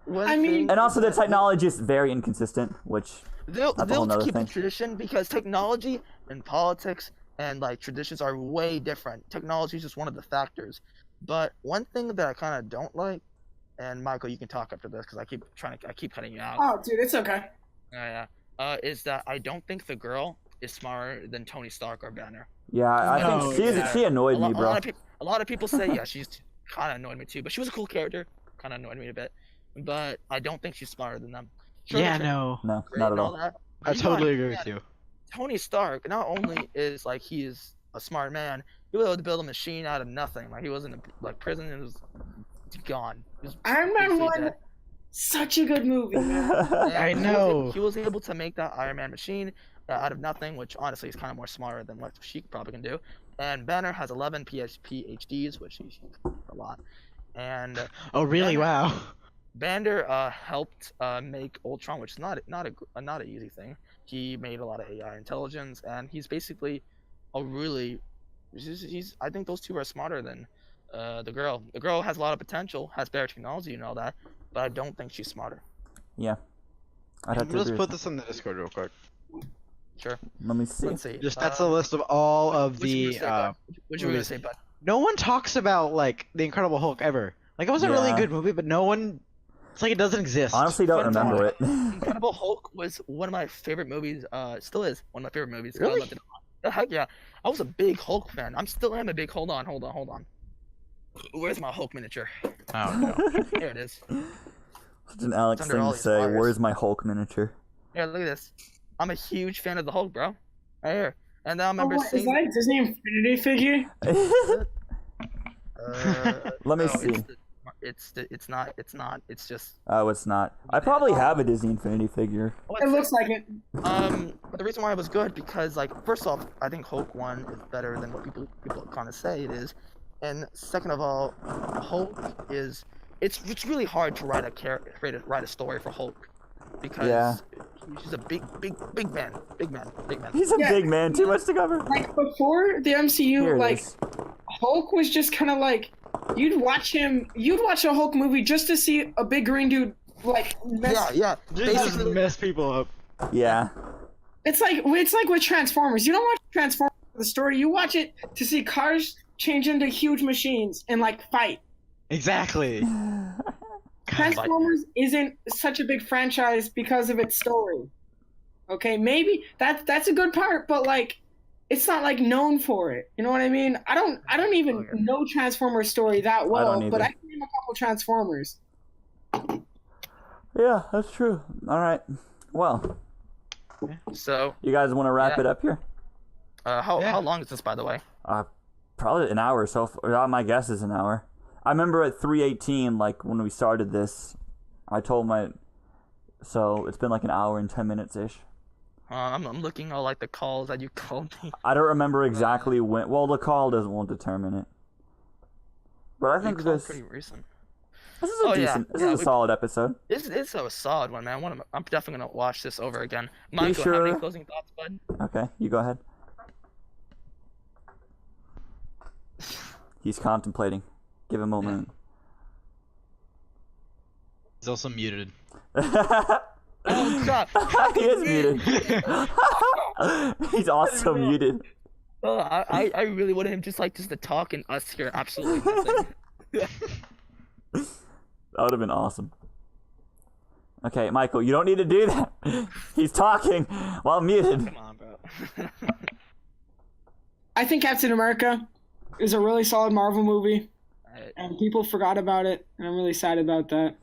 one I mean- thing And also, the that- technology is very inconsistent, which They'll That's a whole nother keep thing. the tradition because technology and politics and like traditions are way different. Technology is just one of the factors. But one thing that I kind of don't like, and Michael, you can talk after this because I keep cutting you out. Oh, dude, it's okay. Yeah. Is that I don't think the girl is smarter than Tony Stark or Banner. yeah, I No, think yeah. she annoyed me, A bro. lot of people say yeah, she's kind of annoyed me too, but she was a cool character. Kind of annoyed me a bit, but I don't think she's smarter than them. Sure, yeah, they're no, No, great not at and all. that, I but you gotta totally agree understand, with you. Tony Stark not only is like he is a smart man, he was able to build a machine out of nothing. Like he was in a, like prison and was gone. He was Iron Man basically 1, dead. such a good movie, man. I And know. he was able to make that Iron Man machine out of nothing, which honestly is kind of more smarter than what she probably can do. And Banner has 11 PhDs, which is a lot. And Oh, really? Banner- Wow. Banner helped make Ultron, which is not an easy thing. He made a lot of AI intelligence, and he's basically a really he's I think those two are smarter than the girl. The girl has a lot of potential, has better technology and all that, but I don't think she's smarter. Yeah, I'd have to Let's agree. put with this in the Discord real quick. Sure. that. Let me see. Let's see. Just that's a list of all of What you the. gonna say, bud? What you were gonna movies. say, bud? No one talks about like the Incredible Hulk ever. Like it was a really Yeah. good movie, but no one. It's like it doesn't exist. Honestly, don't Fun remember it. Incredible Hulk was one of my favorite movies. Still is one of my favorite movies. Really? Heck yeah! I was a big Hulk fan. I'm still am a big. Hold on. Where's my Hulk miniature? Oh no. Here it is. Such an Alex It's under thing all to these say. wires. Where's my Hulk miniature? Here, look at this. I'm a huge fan of the Hulk, bro. Right here. And then I Oh, remember what, is seeing. that a Disney Infinity figure? Let me no, see. It's not. It's just. Oh, it's not. I probably have a Disney Infinity figure. Oh, It looks like it. But the reason why it was good because like first off, I think Hulk 1 is better than what people kind of say it is, and second of all, Hulk is it's really hard to write a story for Hulk because Yeah. he's a big man. He's a Yeah. big man. Too much to cover. Like before the MCU, Here it like is. Hulk was just kind of like you'd watch a Hulk movie just to see a big green dude like mess. Yeah. Just Basically, mess people up. Yeah. It's like with Transformers. You don't watch Transformers for the story. You watch it to see cars change into huge machines and like fight. Exactly. Transformers isn't such a big franchise because of its story. Okay, maybe that's a good part, but like it's not like known for it. You know what I mean? I don't even know Transformers story that well, don't but I either. can name a couple Transformers. Yeah, that's true. All right. Well, so you guys want to wrap Yeah. it up here? how long is this, by the way? Probably an hour. So my guess is an hour. I remember at 3:18, like when we started this, I told my. So it's been like an hour and 10 minutes ish. I'm looking at like the calls that you called me. I don't remember exactly when. Well, the call won't determine it. But I You think called this pretty recent. is a Oh, yeah. decent. This Yeah, is a solid episode. It's a solid one, man. I'm definitely gonna watch this over again. Michael, how many sure? closing thoughts, bud? Okay, you go ahead. He's contemplating. Give him a moment. He's also muted. Oh god. He is muted. He's also muted. Oh, I really wanted him just to talk and us hear absolutely nothing. That would have been awesome. Okay, Michael, you don't need to do that. He's talking while muted. Come on, bro. I think Captain America is a really solid Marvel movie, Alright. and people forgot about it, and I'm really sad about that.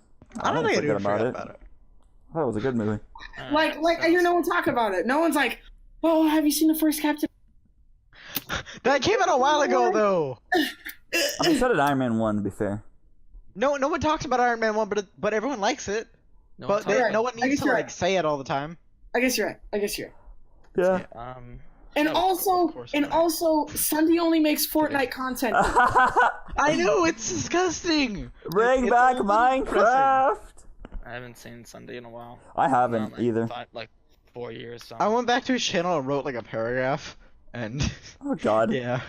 I don't think forget anyone forgot about it. I thought it was a good movie. Like I hear no one talk about it. No one's like, "Oh, have you seen the first Captain?" That came out a while ago, though. I mean, so did Iron Man 1, to be fair. No one talks about Iron Man 1, but everyone likes it. No But one talks- no one I needs guess to you're like right. say it all the time. I guess you're right. Yeah. And No, also, of course and not. also, Sunday only makes Fortnite content. I know, it's disgusting. Bring It's back a little depressing. Minecraft! I haven't seen Sunday in a while. I haven't Like, either. 4 years. So. I went back to his channel and wrote like a paragraph, and Oh god. yeah,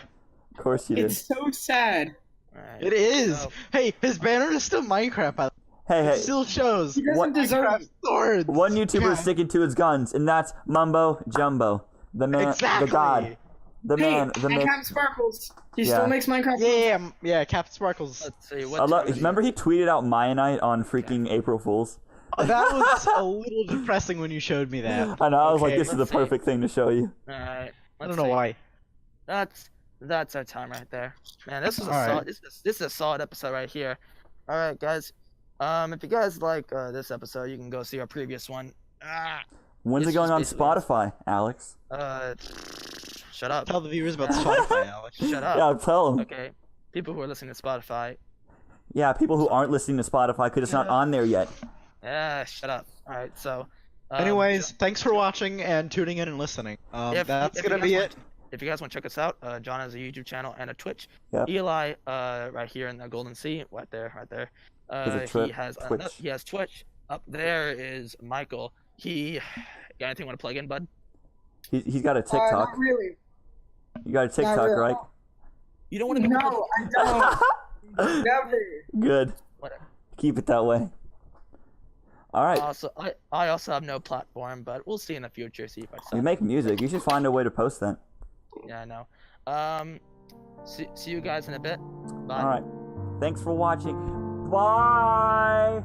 Of course you did. It's so sad. Alright, it is. so- Hey, his banner is still Minecraft. By the Hey, way. hey. It still shows He doesn't What- deserve Minecraft it. swords. One YouTuber God. is sticking to his guns, and that's Mumbo Jumbo. The man, Exactly. the god, the man, the and myth. Captain Sparkles. He Yeah. still makes Minecraft. Yeah, Captain Sparkles. Let's see. I What love. Remember he tweeted out Mionite on freaking April Fools. That was a little depressing when you showed me that. I know. I was like, Okay, this is the let's see. perfect thing to show you. Alright. I don't know why. That's our time right there. Man, this is a Alright. solid. This is a solid episode right here. All right, guys. If you guys like this episode, you can go see our previous one. When's This it going is on basically- Spotify, Alex? Shut up. Tell the viewers about Spotify, Alex. Shut up. Yeah, tell them. Okay. People who are listening to Spotify. Yeah, people who aren't listening to Spotify because it's not on there yet. Yeah, shut up. All right, so. Anyways, thanks for watching and tuning in and listening. That's if you gonna guys be want- it. If you guys want to check us out, John has a YouTube channel and a Twitch. Yep. Eli, right here in the Golden Sea, right there. There's a He has Twitch. He has Twitch. Up there is Michael. He got anything you want to plug in, bud? He's got a TikTok. Not really. You got a TikTok, really. right? You don't want to be No, I don't. Never. Good. Whatever. Keep it that way. All right. Also, I also have no platform, but we'll see in the future. See if I You sell. make music. You should find a way to post that. Yeah, I know. See you guys in a bit. Bye. All right. Thanks for watching. Bye.